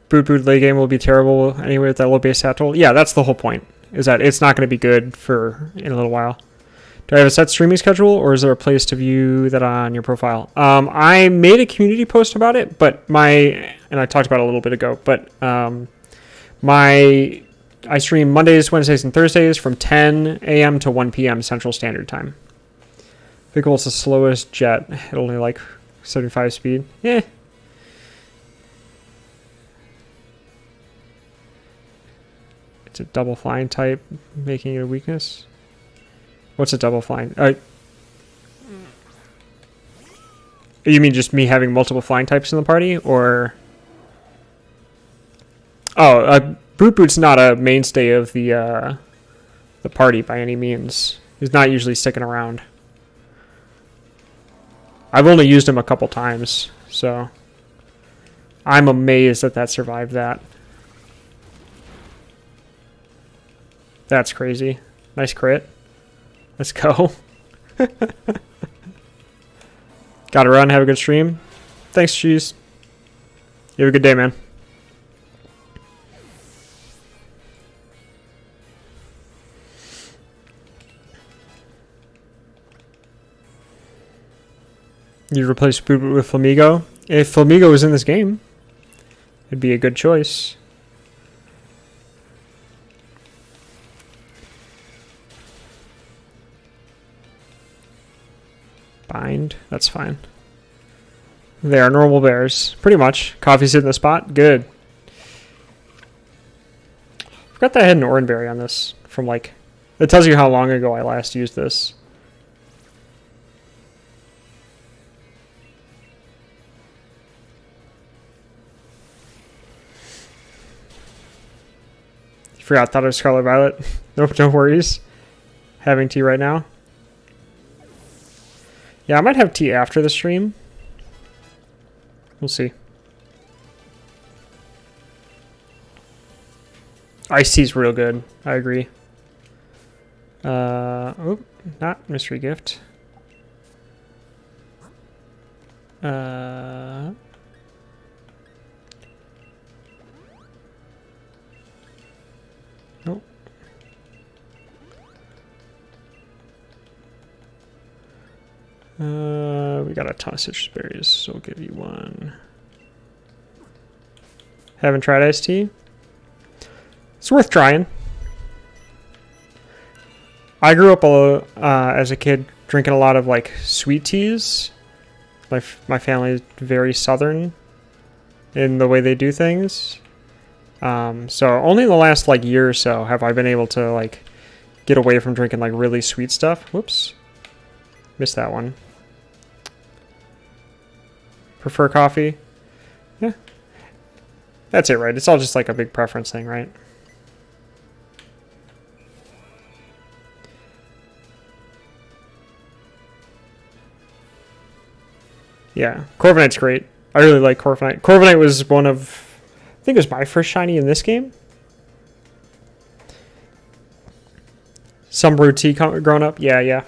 [SPEAKER 1] Boot late game will be terrible anyway with that low base stat total. Yeah, that's the whole point. Is that it's not going to be good for in a little while. Do I have a set streaming schedule, or is there a place to view that on your profile? I made a community post about it, but and I talked about it a little bit ago, but I stream Mondays, Wednesdays, and Thursdays from 10 a.m. to 1 p.m. Central Standard Time. Pickle's the slowest jet at only like 75 speed. Yeah. It's a double flying type, making it a weakness. What's a double flying? You mean just me having multiple flying types in the party, or? Oh, Boot's not a mainstay of the party by any means. He's not usually sticking around. I've only used him a couple times, so I'm amazed that survived that. That's crazy. Nice crit. Let's go. Gotta run. Have a good stream. Thanks, Cheese. You have a good day, man. You'd replace Boot with Flamigo? If Flamigo was in this game, it'd be a good choice. Bind. That's fine. They are normal bears. Pretty much. Coffee's in the spot. Good. Forgot that I had an Oranberry on this from like... It tells you how long ago I last used this. Forgot, thought it was Scarlet Violet. Nope, no worries. Having tea right now. Yeah, I might have tea after the stream. We'll see. Iced tea's real good. I agree. Oh, not mystery gift. Nope. We got a ton of citrus berries, so I'll give you one. Haven't tried iced tea? It's worth trying. I grew up as a kid drinking a lot of like sweet teas. My family is very southern in the way they do things. So only in the last like year or so have I been able to like get away from drinking like really sweet stuff. Whoops. Missed that one. Prefer coffee? Yeah. That's it, right? It's all just like a big preference thing, right? Yeah. Corviknight's great. I really like Corviknight. Corviknight was one of... I think it was my first shiny in this game. Some brew tea growing up? Yeah.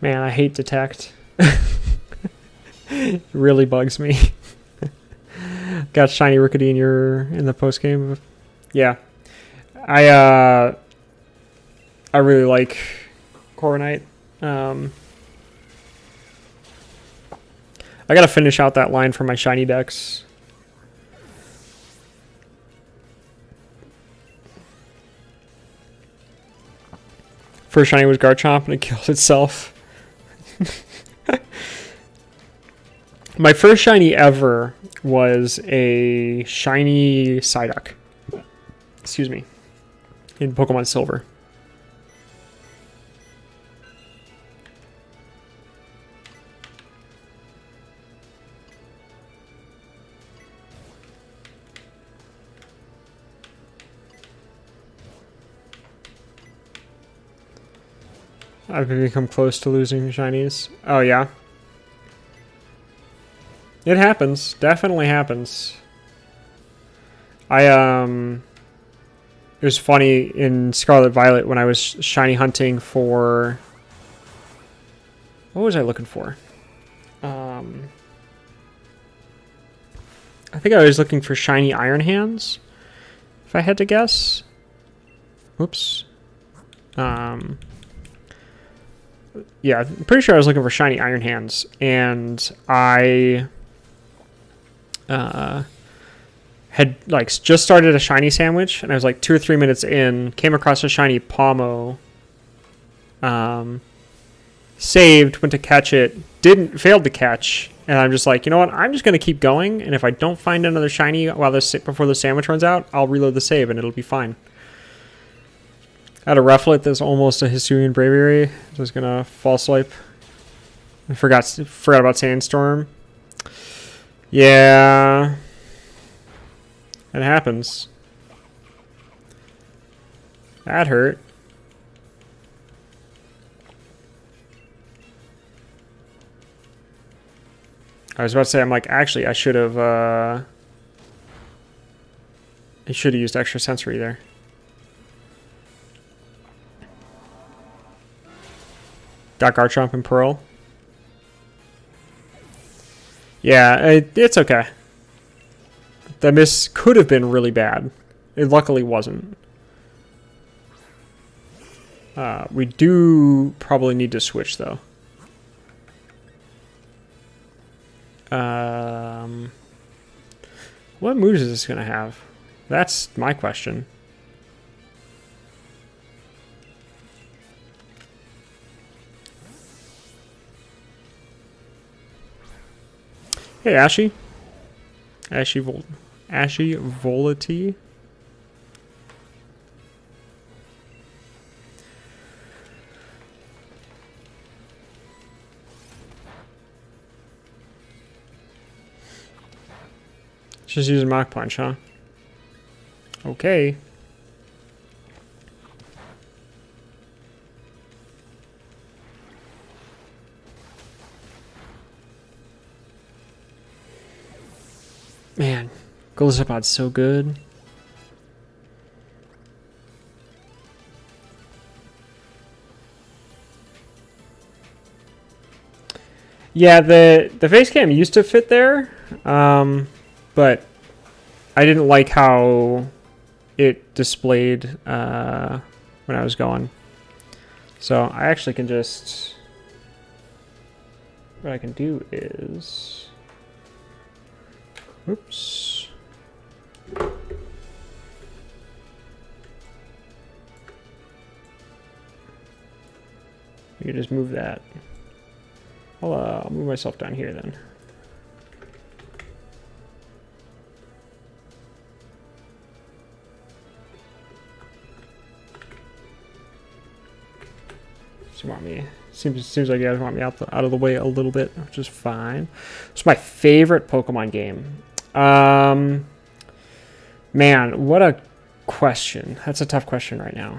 [SPEAKER 1] Man, I hate detect. It really bugs me. Got shiny Rickety in the post game. Yeah, I really like Corviknight. I gotta finish out that line for my shiny decks. First shiny was Garchomp and it killed itself. My first shiny ever was a shiny Psyduck. Excuse me. In Pokemon Silver. I've become close to losing shinies. Oh, yeah. It happens. Definitely happens. It was funny in Scarlet Violet when I was shiny hunting for... What was I looking for? I think I was looking for shiny Iron Hands, if I had to guess. Whoops. Yeah, I'm pretty sure I was looking for shiny Iron Hands, and I had like just started a shiny sandwich, and I was like 2 or 3 minutes in, came across a shiny Pomo, saved, went to catch it, failed to catch, and I'm just like, you know what, I'm just going to keep going, and if I don't find another shiny before the sandwich runs out, I'll reload the save, and it'll be fine. I had a Rufflet that's almost a Hisuian Braviary. Just going to false swipe. I forgot about Sandstorm. Yeah. It happens. That hurt. I was about to say, I'm like, actually, I should have used extra sensory there. Got Garchomp and Pearl. Yeah, it's okay. The miss could have been really bad. It luckily wasn't. We do probably need to switch, though. What moves is this going to have? That's my question. Hey, Ashy. Ashy Volity. Just using Mach Punch, huh? Okay. Man, Golizapod's so good. Yeah, the face cam used to fit there, but I didn't like how it displayed when I was going. So I actually can just... What I can do is... Oops. You can just move that. I'll move myself down here then. So you want me? Seems like you guys want me out of the way a little bit, which is fine. It's my favorite Pokemon game. Man, what a question. That's a tough question right now.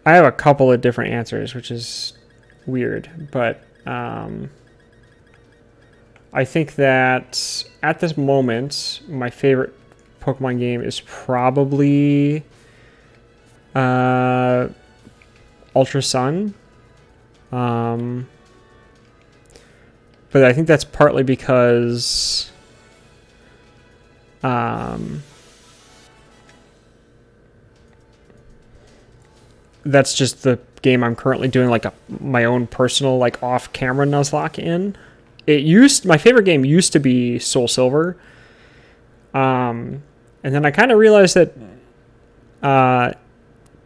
[SPEAKER 1] I have a couple of different answers, which is weird, but I think that at this moment, my favorite Pokemon game is probably Ultra Sun. But I think that's partly because that's just the game I'm currently doing like my own personal like off-camera Nuzlocke in. My favorite game used to be Soul Silver. And then I kind of realized that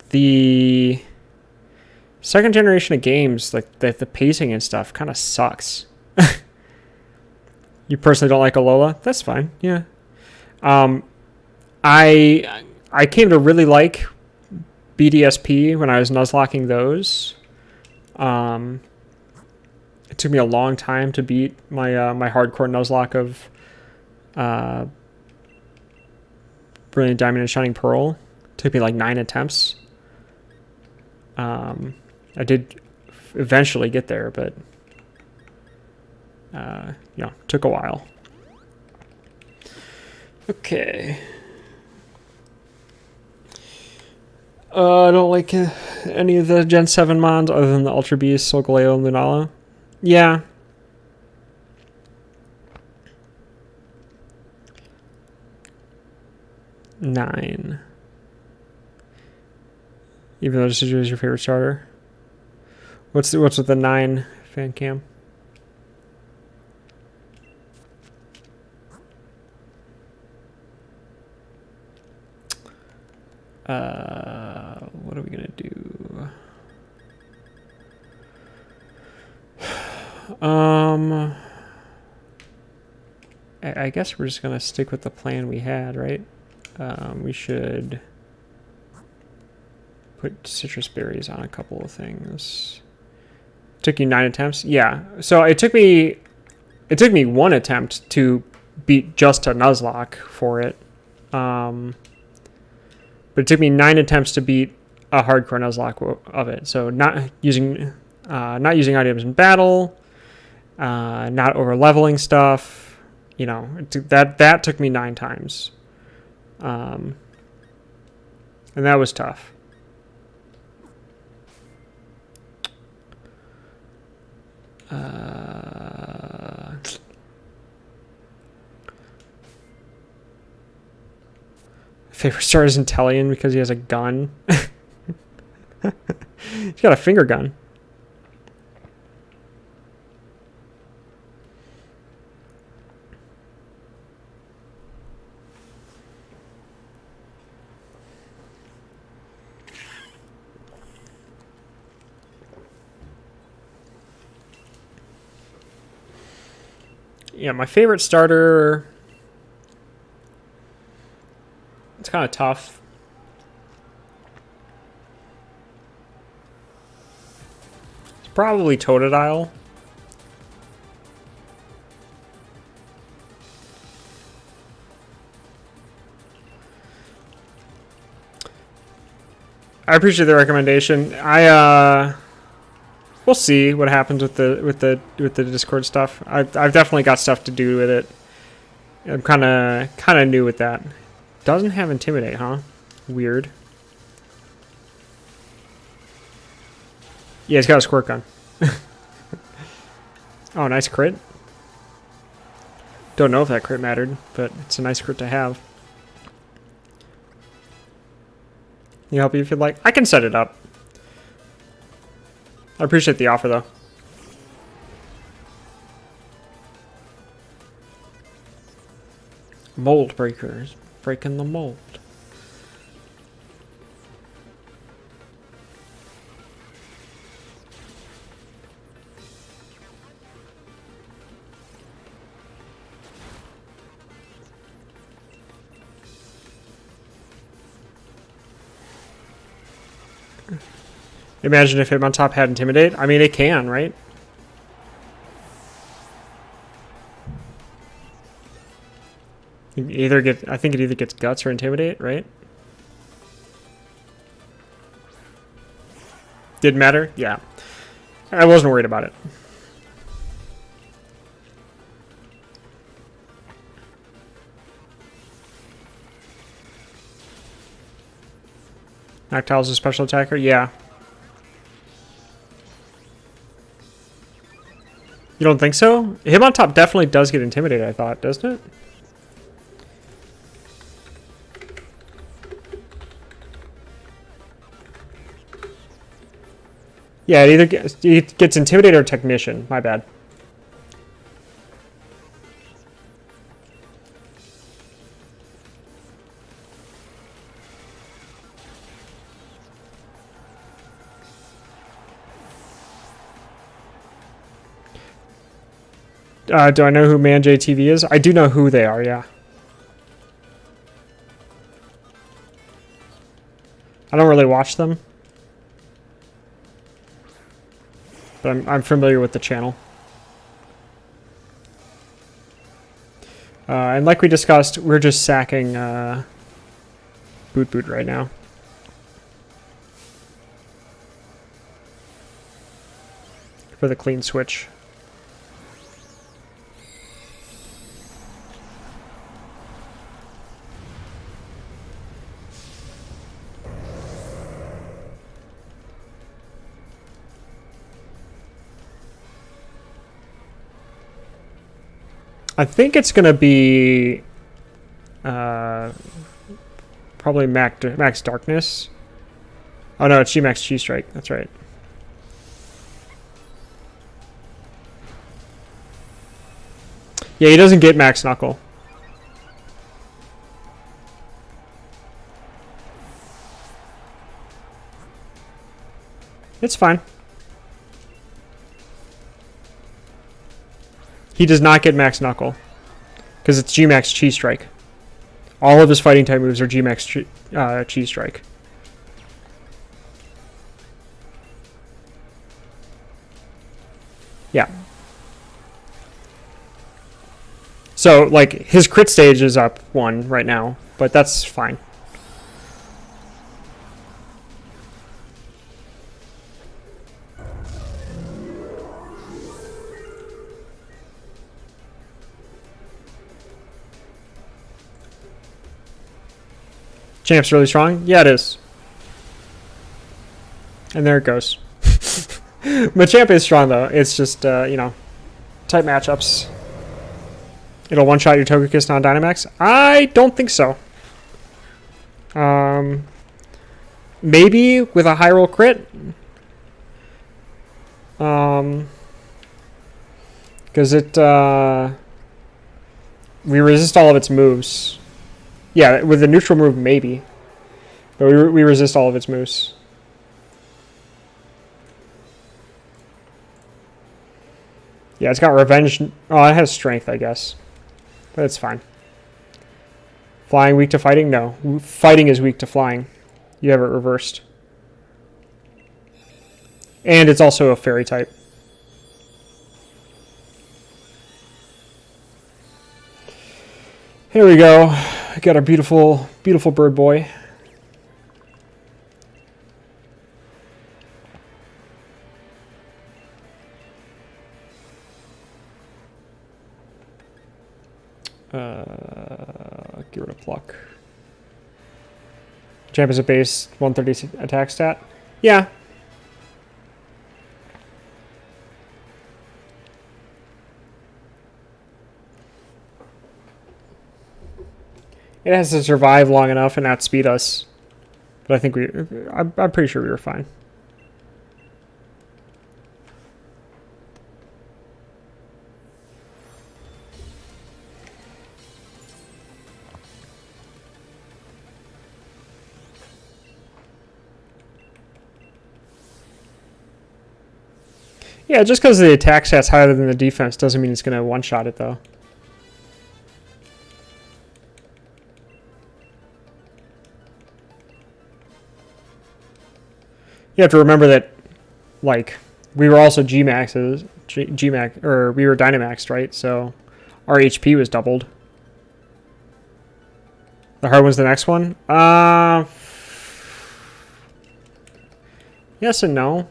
[SPEAKER 1] the second generation of games, like the pacing and stuff, kind of sucks. You personally don't like Alola? That's fine. Yeah. I came to really like BDSP when I was Nuzlocking those. It took me a long time to beat my my hardcore Nuzlocke of Brilliant Diamond and Shining Pearl. Took me like 9 attempts. I did eventually get there, but took a while. Okay. I don't like any of the Gen 7 mons other than the Ultra Beast, Solgaleo, and Lunala. Yeah. Nine. Even though this is your favorite starter. What's with the 9 fan cam? What are we gonna do? I guess we're just gonna stick with the plan we had, right? We should put citrus berries on a couple of things. Took you 9 attempts? Yeah. So it took me 1 attempt to beat just a Nuzlocke for it. But it took me 9 attempts to beat a hardcore Nuzlocke of it. So not using items in battle, not over leveling stuff. You know, that took me 9 times. And that was tough. Favorite star is Intellion because he has a gun. He's got a finger gun. Yeah, my favorite starter. It's kind of tough. It's probably Totodile. I appreciate the recommendation. We'll see what happens with the Discord stuff. I've definitely got stuff to do with it. I'm kind of new with that. Doesn't have Intimidate, huh? Weird. Yeah, he's got a squirt gun. Oh, nice crit. Don't know if that crit mattered, but it's a nice crit to have. Can you help you if you'd like? I can set it up. I appreciate the offer, though. Mold breakers. Breaking the mold. Imagine if Hitmontop had Intimidate. I mean, it can, right? I think it either gets Guts or Intimidate, right? Didn't matter? Yeah. I wasn't worried about it. Noctile's a special attacker? Yeah. You don't think so? Hitmontop definitely does get Intimidated, I thought, doesn't it? Yeah, it gets Intimidated or Technician. My bad. Do I know who ManJTV is? I do know who they are, yeah. I don't really watch them. But I'm familiar with the channel. And like we discussed, we're just sacking boot right now. For the clean switch. I think it's going to be probably Max Darkness. Oh no, it's G-Max G-Strike. That's right. Yeah, he doesn't get Max Knuckle. It's fine. He does not get Max Knuckle. Because it's G-Max Chi Strike. All of his fighting type moves are G-Max Chi Strike. Yeah. So, like, his crit stage is up 1 right now, but that's fine. Champ's really strong? Yeah, it is. And there it goes. Machamp is strong, though. It's just, you know, tight matchups. It'll one-shot your Togekiss non-Dynamax? I don't think so. Maybe with a high roll crit. Because we resist all of its moves. Yeah, with the neutral move, maybe. But we resist all of its moves. Yeah, it's got revenge. Oh, it has strength, I guess. But it's fine. Flying weak to fighting? No. Fighting is weak to flying. You have it reversed. And it's also a fairy type. Here we go. I got our beautiful, beautiful bird boy. Get rid of pluck. Champ is a base 130 attack stat. Yeah. It has to survive long enough and outspeed us. But I think I'm pretty sure we were fine. Yeah, just because the attack stat's higher than the defense doesn't mean it's going to one-shot it, though. You have to remember that, like, we were also G-Maxes, G-Max, or we were Dynamaxed, right? So our HP was doubled. The hard one's the next one? Yes and no.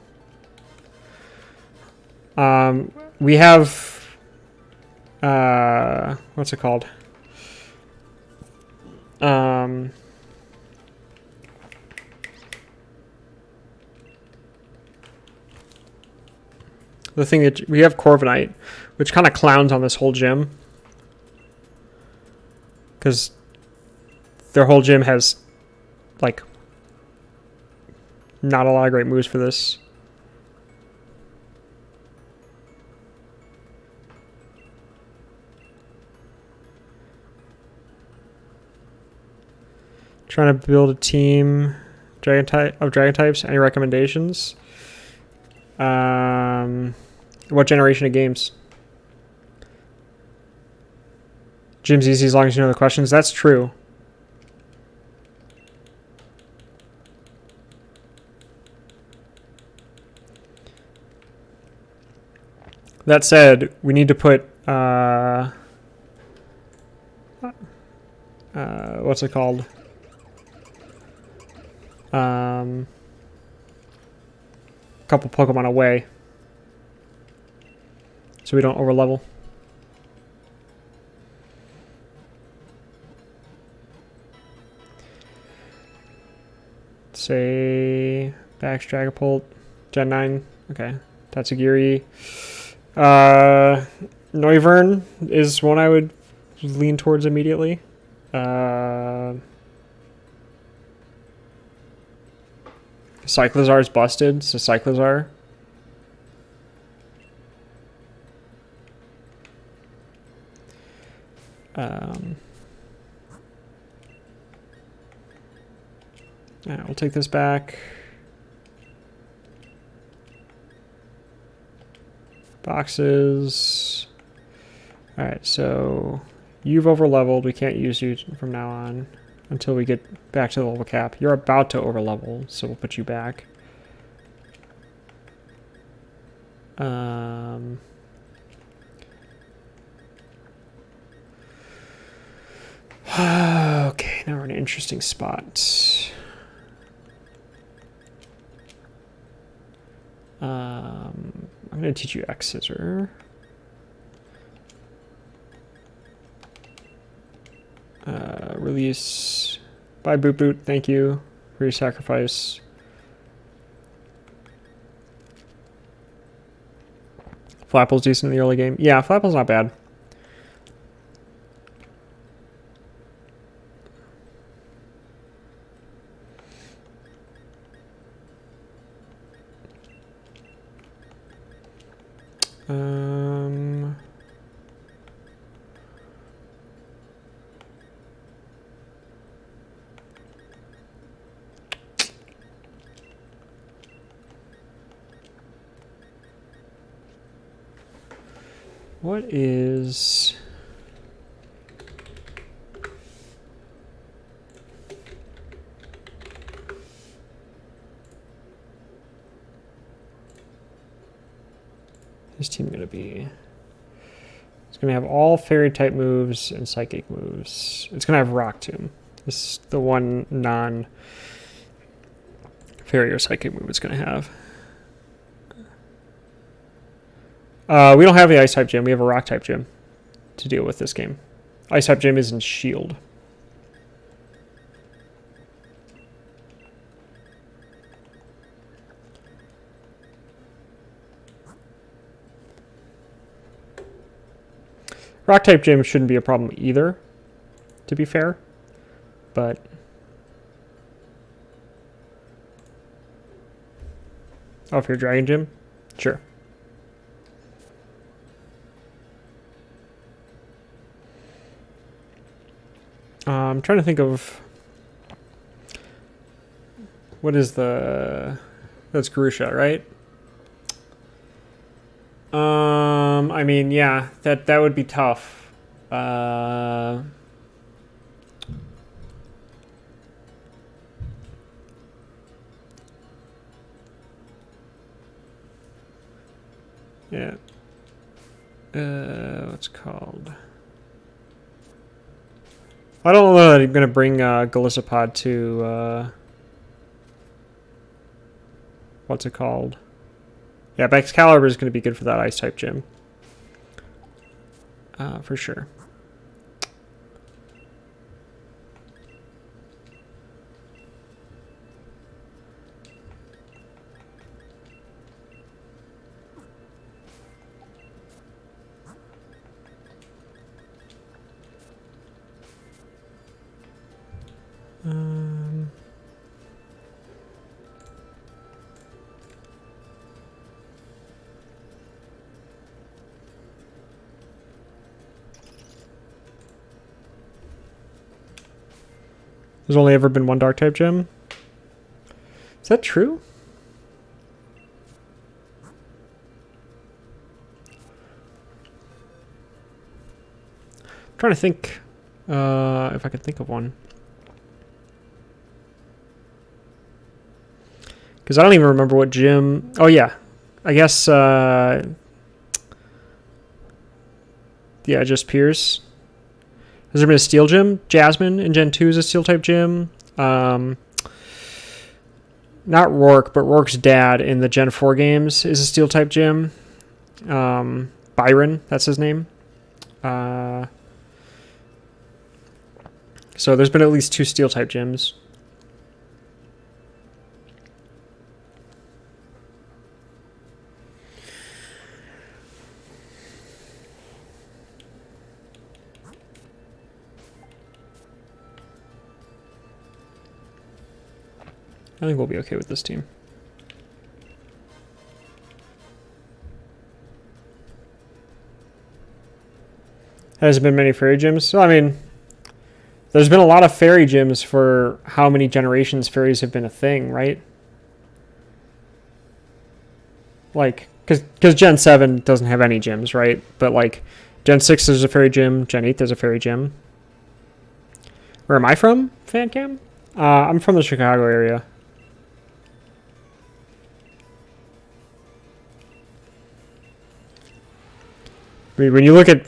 [SPEAKER 1] We have, what's it called? The thing that we have Corviknight, which kind of clowns on this whole gym. Because their whole gym has, like, not a lot of great moves for this. Trying to build a team of dragon types. Any recommendations? What generation of games? Gym's easy as long as you know the questions. That's true. That said, we need to put what's it called? A couple Pokemon away, so we don't overlevel. Say Bax, Dragapult, Gen 9. Okay. Tatsugiri. Noivern is one I would lean towards immediately. Cyclizar's busted, so Cyclizar. Yeah, we'll take this back. Boxes. Alright, so you've overleveled. We can't use you from now on until we get back to the level cap. You're about to overlevel, so we'll put you back. Okay, now we're in an interesting spot. I'm going to teach you X Scissor. Release. Bye, Boot Boot. Thank you for your sacrifice. Flapple's decent in the early game. Yeah, Flapple's not bad. What is... his team going to be? It's going to have all fairy type moves and psychic moves. It's going to have Rock Tomb. This is the one non-fairy or psychic move it's going to have. We don't have the Ice type gym. We have a Rock type gym to deal with this game. Ice type gym is in Shield. Rock type gym shouldn't be a problem either, to be fair, but oh, if you're Dragon Gym, sure. I'm trying to think of what is the... That's Grusha, right? I mean, yeah, that would be tough. Yeah. What's it called? I don't know that I'm going to bring Galissapod to, what's it called? Yeah, Excalibur is going to be good for that Ice-type gym. For sure. There's only ever been one dark type gym. Is that true? I'm trying to think if I could think of one. Because I don't even remember what gym... Oh, yeah. I guess... yeah, just Pierce. Has there been a steel gym? Jasmine in Gen 2 is a steel type gym. not Rourke, but Rourke's dad in the Gen 4 games is a Steel-type gym. Byron, that's his name. So there's been at least 2 Steel-type gyms. I think we'll be okay with this team. There hasn't been many fairy gyms. So, I mean, there's been a lot of fairy gyms for how many generations fairies have been a thing, right? Like, because Gen 7 doesn't have any gyms, right? But, like, Gen 6 there's a fairy gym. Gen 8 there's a fairy gym. Where am I from, FanCam? I'm from the Chicago area. When you look at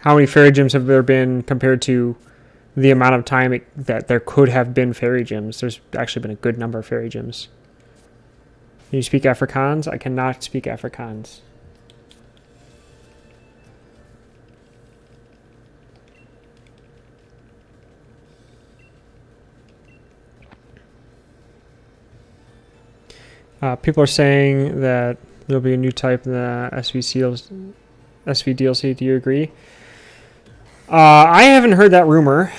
[SPEAKER 1] how many fairy gyms have there been compared to the amount of time that there could have been fairy gyms, there's actually been a good number of fairy gyms. Can you speak Afrikaans? I cannot speak Afrikaans. People are saying that there'll be a new type in the SV DLC. Do you agree? I haven't heard that rumor,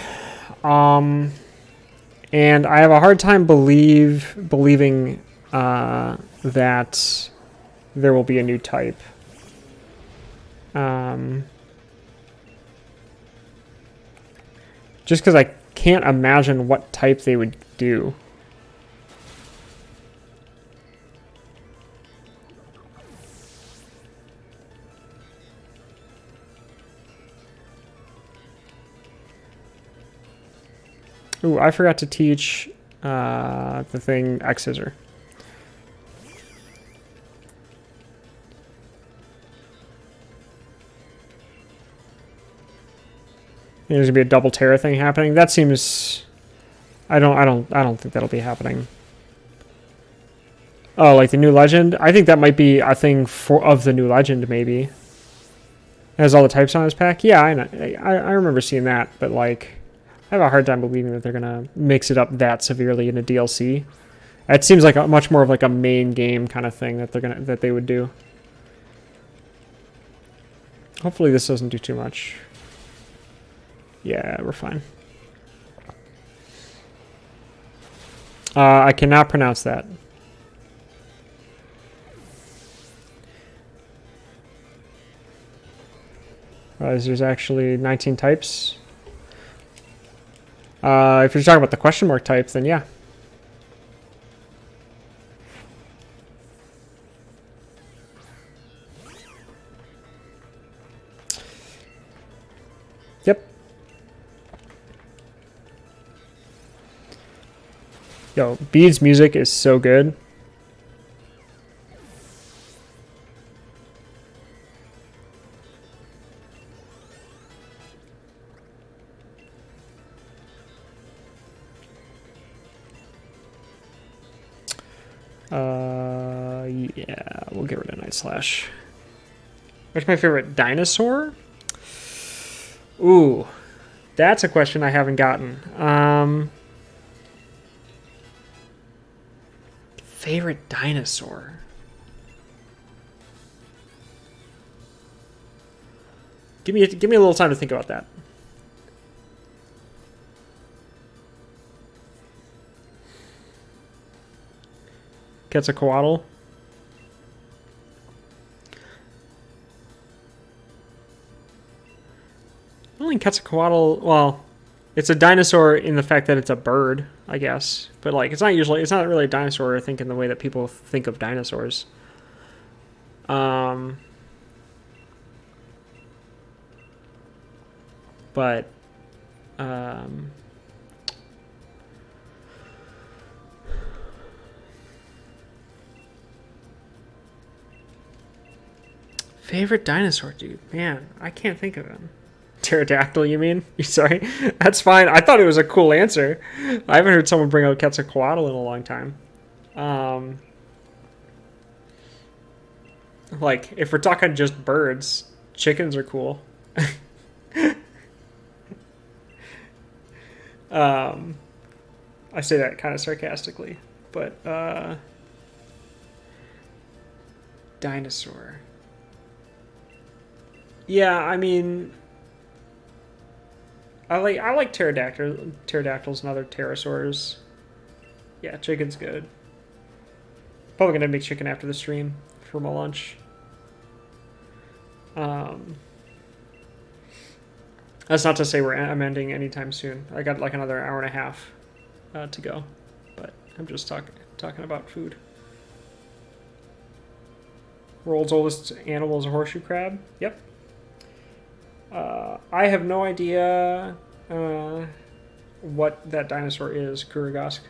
[SPEAKER 1] and I have a hard time believing that there will be a new type. Just because I can't imagine what type they would do. Ooh, I forgot to teach the thing X-Scissor. There's gonna be a double Terra thing happening. That seems. I don't think that'll be happening. Oh, like the new legend? I think that might be a thing of the new legend, maybe. It has all the types on his pack. Yeah, I know. I remember seeing that, but like. I have a hard time believing that they're gonna mix it up that severely in a DLC. It seems like much more of like a main game kind of thing that they would do. Hopefully this doesn't do too much. Yeah, we're fine. I cannot pronounce that. There's actually 19 types. If you're talking about the question mark types, then yeah. Yep. Yo, Bede's music is so good. Yeah, we'll get rid of Night Slash. What's my favorite dinosaur? Ooh, that's a question I haven't gotten. Favorite dinosaur? Give me a little time to think about that. Quetzalcoatl. I don't think Quetzalcoatl. Well, it's a dinosaur in the fact that it's a bird, I guess. But like, it's not really a dinosaur. I think in the way that people think of dinosaurs. But. Favorite dinosaur, dude. Man, I can't think of him. Pterodactyl, you mean? Sorry. That's fine. I thought it was a cool answer. I haven't heard someone bring out Quetzalcoatl in a long time. Like, if we're talking just birds, chickens are cool. I say that kind of sarcastically, but dinosaur. Yeah, I mean, I like pterodactyls and other pterosaurs. Yeah, chicken's good. Probably gonna make chicken after the stream for my lunch. That's not to say I'm ending anytime soon. I got like another hour and a half to go, but I'm just talking about food. World's oldest animal is a horseshoe crab. Yep. I have no idea what that dinosaur is. Kuragask.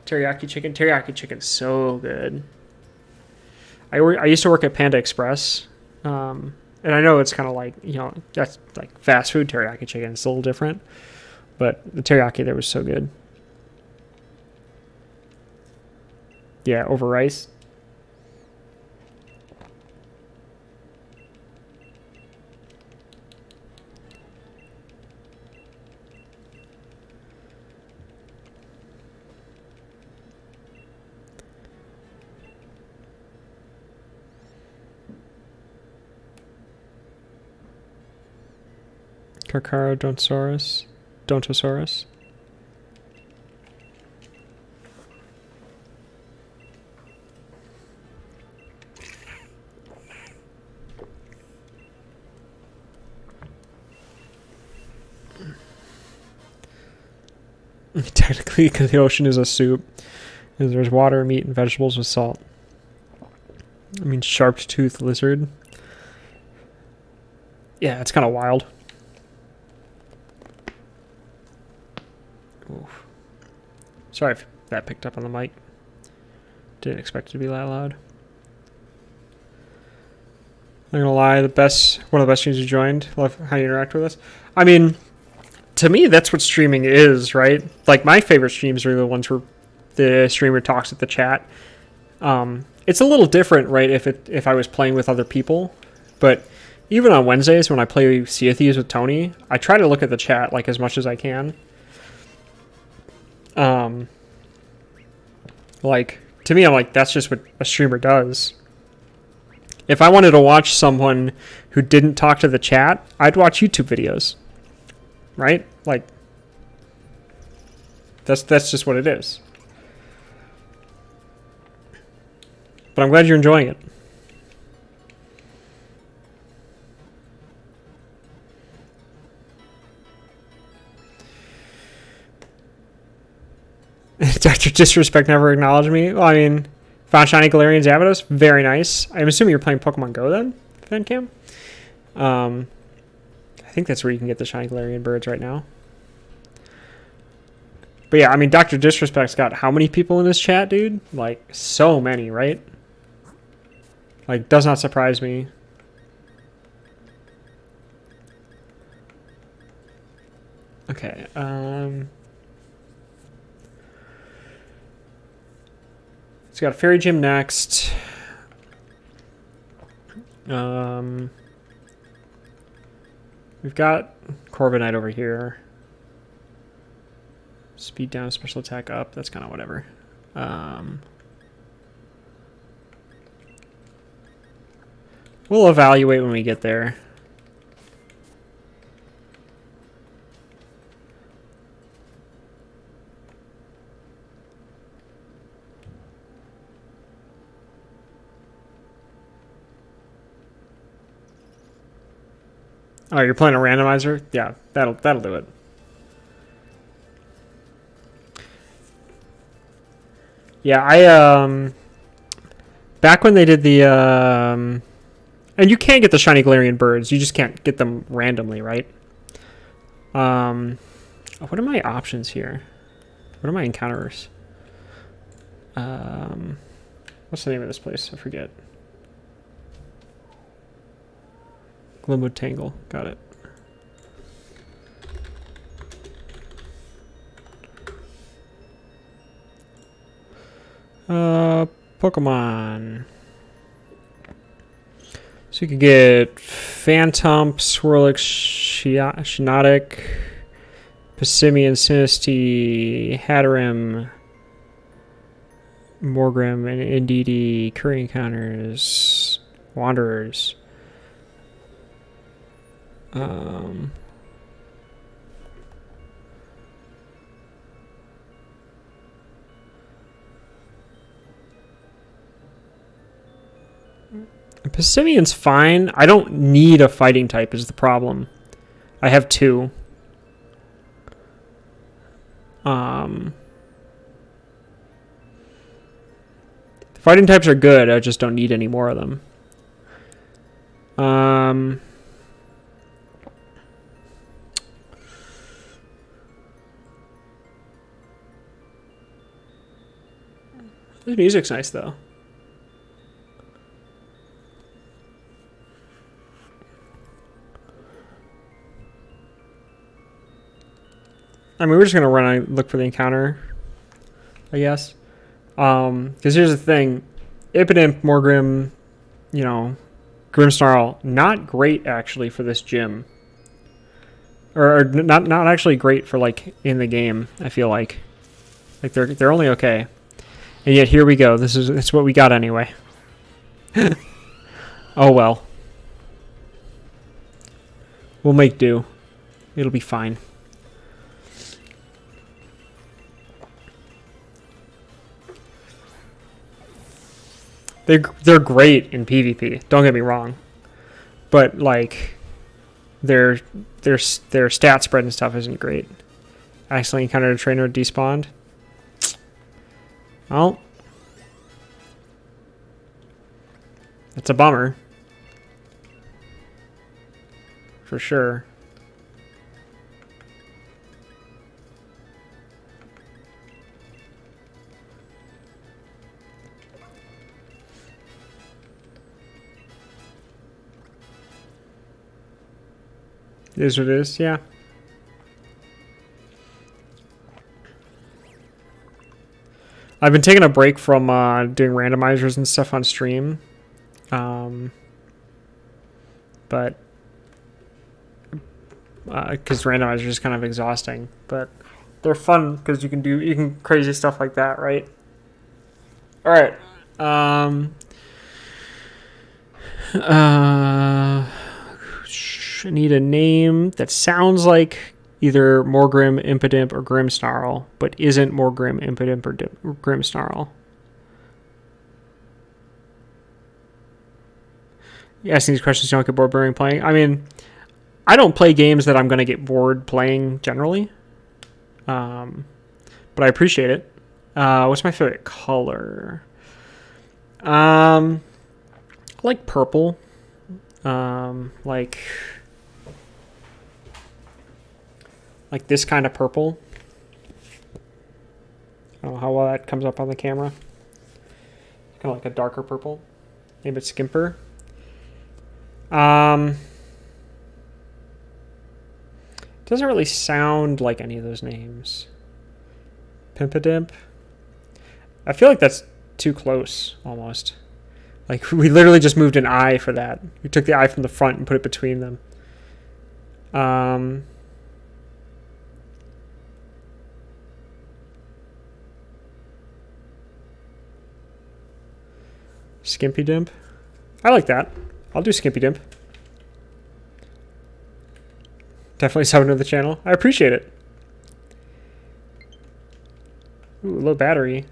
[SPEAKER 1] Teriyaki chicken. Teriyaki chicken's so good. I used to work at Panda Express, and I know it's kind of like, you know, that's like fast food teriyaki chicken. It's a little different, but the teriyaki there was so good. Yeah, over rice. Carcharodontosaurus. Dontosaurus. Technically, because the ocean is a soup, and there's water, meat, and vegetables with salt. I mean, sharp-toothed lizard. Yeah, it's kind of wild. Oof. Sorry if that picked up on the mic. Didn't expect it to be that loud. I'm not gonna lie, one of the best streams you joined. Love how you interact with us. I mean, to me, that's what streaming is, right? Like, my favorite streams are the ones where the streamer talks with the chat. It's a little different, right, if I was playing with other people. But even on Wednesdays when I play Sea of Thieves with Tony, I try to look at the chat like as much as I can. Like, to me, I'm like, that's just what a streamer does. If I wanted to watch someone who didn't talk to the chat, I'd watch YouTube videos. Right? Like, that's just what it is. But I'm glad you're enjoying it. Dr. Disrespect never acknowledged me. Well, I mean, found shiny Galarian Zapdos. Very nice. I'm assuming you're playing Pokemon Go then, Fancam? I think that's where you can get the shiny Galarian birds right now. But yeah, I mean, Dr. Disrespect's got how many people in his chat, dude? Like, so many, right? Like, does not surprise me. Okay, it's got a Fairy Gym next. We've got Corviknight over here. Speed down, special attack up. That's kind of whatever. We'll evaluate when we get there. Oh, you're playing a randomizer? Yeah, that'll do it. Yeah, I back when they did the and you can get the shiny Galarian birds, you just can't get them randomly, right? What are my options here? What are my encounters? What's the name of this place? I forget. Glimwood Tangle. Got it. Pokemon. So you could get Phantom, Swirlix, Shiinotic, Passimian, Sinistea, Hatterene, Morgrim, and Indeedee, Curry Encounters, Wanderers. Passimian's fine. I don't need a fighting type is the problem. I have 2. The fighting types are good. I just don't need any more of them. The music's nice though. I mean, we're just gonna run and look for the encounter, I guess. Because here's the thing, Impidimp, Morgrim, you know, Grimmsnarl, not great actually for this gym, or not actually great for like in the game. I feel like they're only okay, and yet here we go. It's what we got anyway. Oh well, we'll make do. It'll be fine. They're great in PvP. Don't get me wrong, but like their stat spread and stuff isn't great. Accidentally encountered a trainer despawned. Well, that's a bummer for sure. It is what it is, yeah. I've been taking a break from doing randomizers and stuff on stream. But because randomizers is kind of exhausting, but they're fun because you can crazy stuff like that, right? All right. I need a name that sounds like either Morgrim, Impidimp, or Grimmsnarl, but isn't Morgrim, Impidimp, or Grimmsnarl. You asking these questions, you don't get bored during playing. I mean, I don't play games that I'm going to get bored playing generally, but I appreciate it. What's my favorite color? I like purple. Like this kind of purple. I don't know how well that comes up on the camera. It's kind of like a darker purple. Maybe it's skimper. Doesn't really sound like any of those names. Pimpidimp. I feel like that's too close, almost. Like, we literally just moved an eye for that. We took the eye from the front and put it between them. Skimpy Dimp. I like that. I'll do Skimpy Dimp. Definitely sub to the channel. I appreciate it. Ooh, low battery.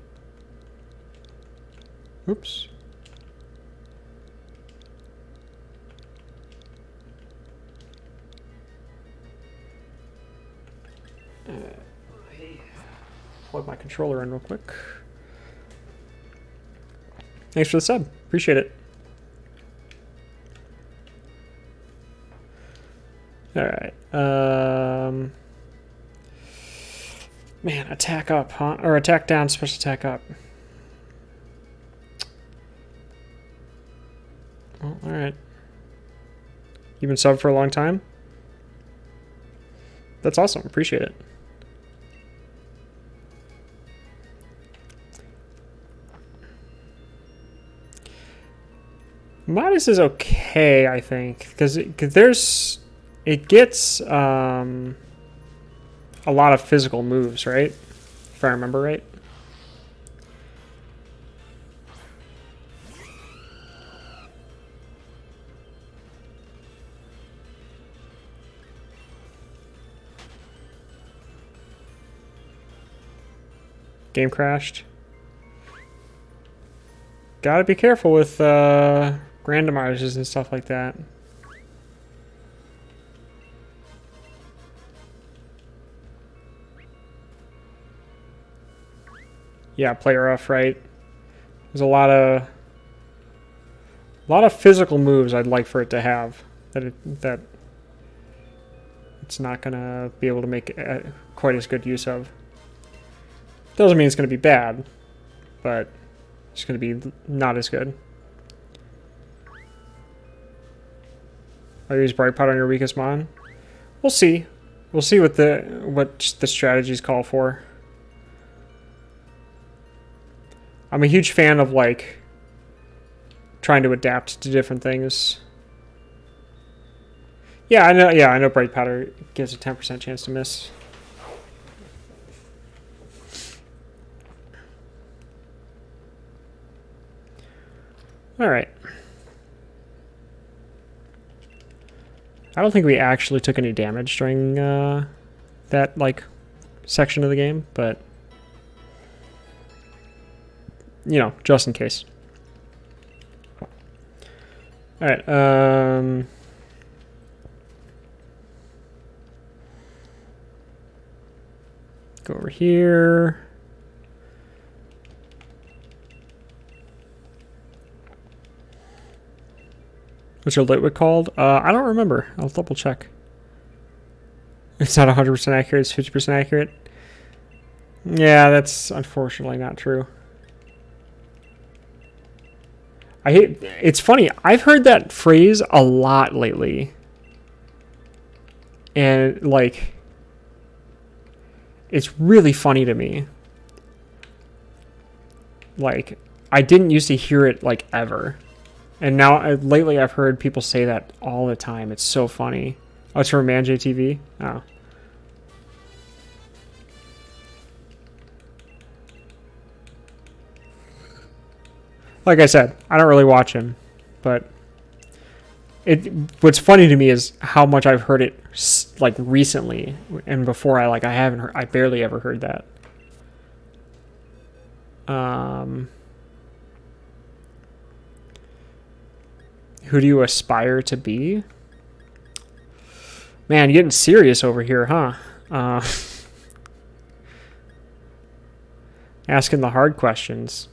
[SPEAKER 1] Oops. Plug my controller in real quick. Thanks for the sub. Appreciate it. All right. Man, attack up, huh? Or attack down, special attack up. Oh, all right. You've been subbed for a long time? That's awesome. Appreciate it. Modest is okay, I think, because it gets a lot of physical moves, right? If I remember right. Game crashed. Gotta be careful with randomizers and stuff like that. Yeah, play rough, right? There's a lot of physical moves I'd like for it to have that it's not gonna be able to make quite as good use of. Doesn't mean it's gonna be bad, but it's gonna be not as good. I use bright pot on your weakest mon. We'll see. We'll see what the strategies call for. I'm a huge fan of like trying to adapt to different things. Yeah, I know. Yeah, I know. Bright powder gives a 10% chance to miss. All right. I don't think we actually took any damage during that like section of the game, but you know, just in case. All right. Go over here. What's your Litwick called? I don't remember. I'll double check. It's not 100% accurate. It's 50% accurate. Yeah, that's unfortunately not true. It's funny. I've heard that phrase a lot lately. And, like, it's really funny to me. Like, I didn't used to hear it, like, ever. And now, lately, I've heard people say that all the time. It's so funny. Oh, it's from ManJTV? Oh. Like I said, I don't really watch him. But what's funny to me is how much I've heard it, like, recently. And before, I barely ever heard that. Who do you aspire to be? Man, you're getting serious over here, huh? Asking the hard questions.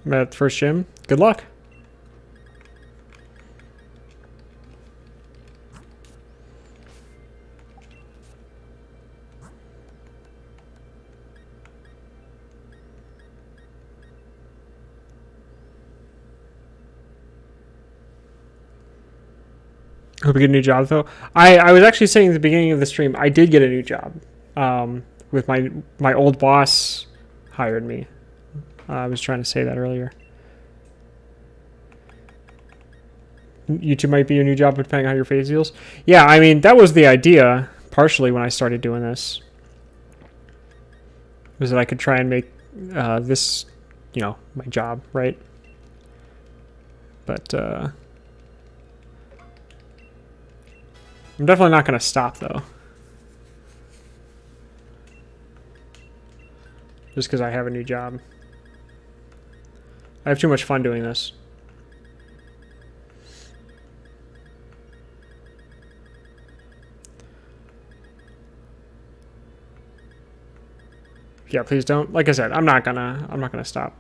[SPEAKER 1] I'm at the first gym. Good luck. Hope you get a new job, though. I was actually saying at the beginning of the stream, I did get a new job. With my old boss hired me. I was trying to say that earlier. YouTube might be your new job depending on how your phase deals. Yeah, I mean, that was the idea, partially, when I started doing this. Was that I could try and make this, you know, my job, right? But, I'm definitely not going to stop, though. Just because I have a new job. I have too much fun doing this. Yeah, please don't. Like I said, I'm not gonna stop.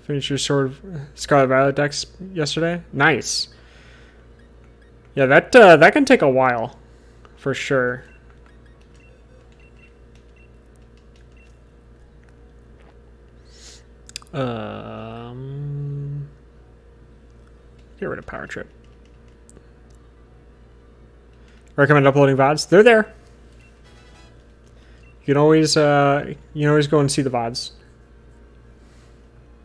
[SPEAKER 1] Finished your Sword Scarlet Violet decks yesterday? Nice. Yeah, that can take a while, for sure. Get rid of Power Trip. Recommend uploading VODs. They're there. You can always go and see the VODs.